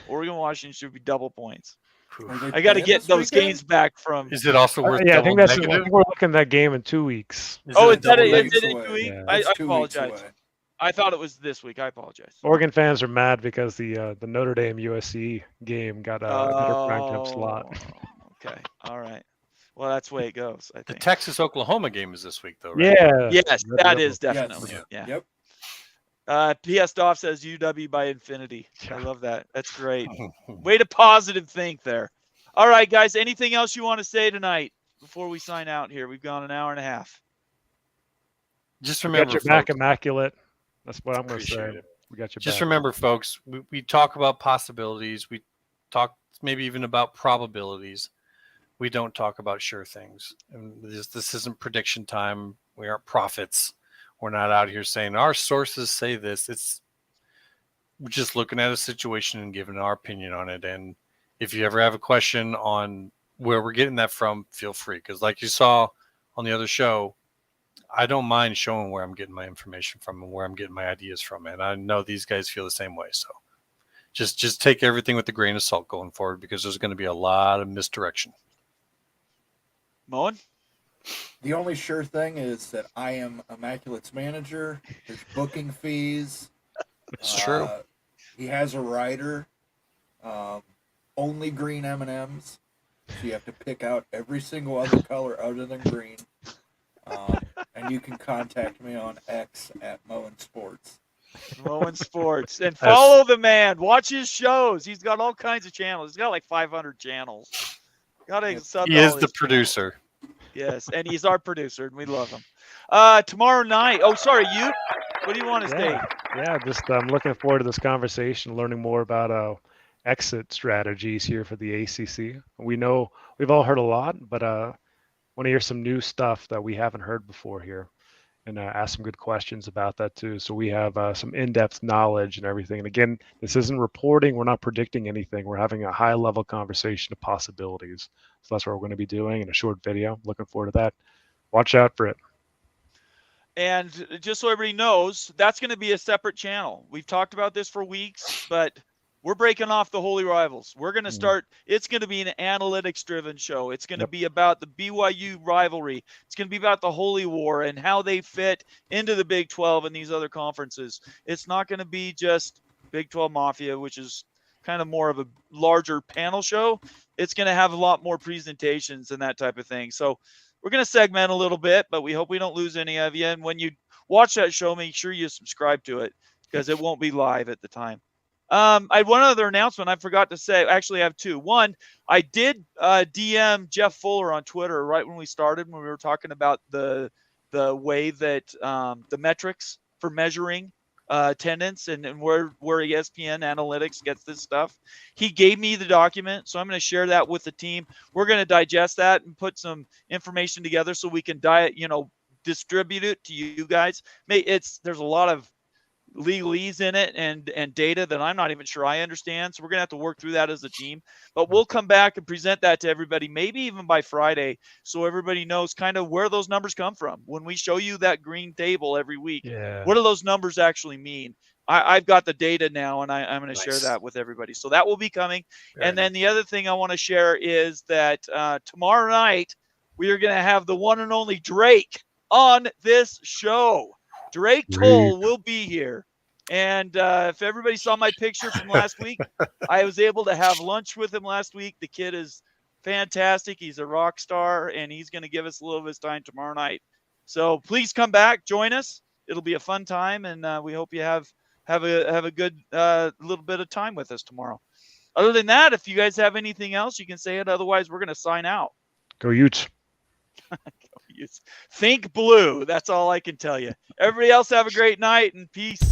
Oregon, Washington should be double points. Are they I got to playing get this those weekend? games back from. Is it also worth Yeah, I double think I negative? think we're looking at that game in 2 weeks. Is Oh, it a is that double it? Is negative? it in 2 weeks? Yeah. I It's 2 weeks apologize. away. I thought it was this week. I apologize. Oregon fans are mad because the Notre Dame USC game got a better primetime slot. Okay. All right. Well, that's the way it goes, I The think. Texas Oklahoma game is this week, though, right? Yeah. Yes, Red that Rebel. is definitely. Yes. Yeah. Yep. PS Doff says UW by infinity. I Yeah. love that. That's great. Way to positive think there. All right, guys. Anything else you want to say tonight before we sign out here? We've gone an hour and a half. Just We got remember, your back folks, immaculate. That's what I'm going to Appreciate say. it. We got your just back. remember, folks, we talk about possibilities. We talk maybe even about probabilities. We don't talk about sure things. And this isn't prediction time. We aren't prophets. We're not out here saying our sources say this. We're just looking at a situation and giving our opinion on it. And if you ever have a question on where we're getting that from, feel free. Because like you saw on the other show, I don't mind showing where I'm getting my information from and where I'm getting my ideas from. And I know these guys feel the same way. So just take everything with a grain of salt going forward, because there's going to be a lot of misdirection. Moen? The only sure thing is that I am Immaculate's manager. There's booking fees. It's true. He has a rider. Only green M&Ms. So you have to pick out every single other color other than green. And you can contact me on X at Moen Sports. Moen Sports. And follow the man. Watch his shows. He's got all kinds of channels. He's got like 500 channels. Got sub. He is the producer. Yes, and he's our producer, and we love him. Tomorrow night. Oh, sorry, you. What do you want to say? Yeah, just I'm looking forward to this conversation, learning more about exit strategies here for the ACC. We know we've all heard a lot, but want to hear some new stuff that we haven't heard before here, and ask some good questions about that too. So we have some in-depth knowledge and everything. And again, this isn't reporting. We're not predicting anything. We're having a high-level conversation of possibilities. So that's what we're going to be doing in a short video. Looking forward to that. Watch out for it. And just so everybody knows, that's going to be a separate channel. We've talked about this for weeks, but we're breaking off the Holy Rivals. We're going to start. It's going to be an analytics-driven show. It's going to be about the BYU rivalry. It's going to be about the Holy War and how they fit into the Big 12 and these other conferences. It's not going to be just Big 12 Mafia, which is kind of more of a larger panel show. It's going to have a lot more presentations and that type of thing. So we're going to segment a little bit, but we hope we don't lose any of you. And when you watch that show, make sure you subscribe to it, because it won't be live at the time. I had one other announcement I forgot to say. Actually, I have two. One, I did DM Jeff Fuller on Twitter right when we started, when we were talking about the way that the metrics for measuring attendance and where ESPN Analytics gets this stuff. He gave me the document, so I'm going to share that with the team. We're going to digest that and put some information together so we can distribute it to you guys. There's a lot of legalese in it and data that I'm not even sure I understand. So we're going to have to work through that as a team, but we'll come back and present that to everybody, maybe even by Friday, so everybody knows kind of where those numbers come from. When we show you that green table every week, what do those numbers actually mean? I've got the data now, and I'm going to share that with everybody. So that will be coming. And then the other thing I want to share is that tomorrow night, we are going to have the one and only Drake on this show. Drake Toll will be here. And if everybody saw my picture from last week, I was able to have lunch with him last week. The kid is fantastic. He's a rock star, and he's going to give us a little of his time tomorrow night. So please come back, join us. It'll be a fun time, and we hope you have a good little bit of time with us tomorrow. Other than that, if you guys have anything else, you can say it. Otherwise, we're going to sign out. Go Utes. Think blue. That's all I can tell you. Everybody else have a great night and peace.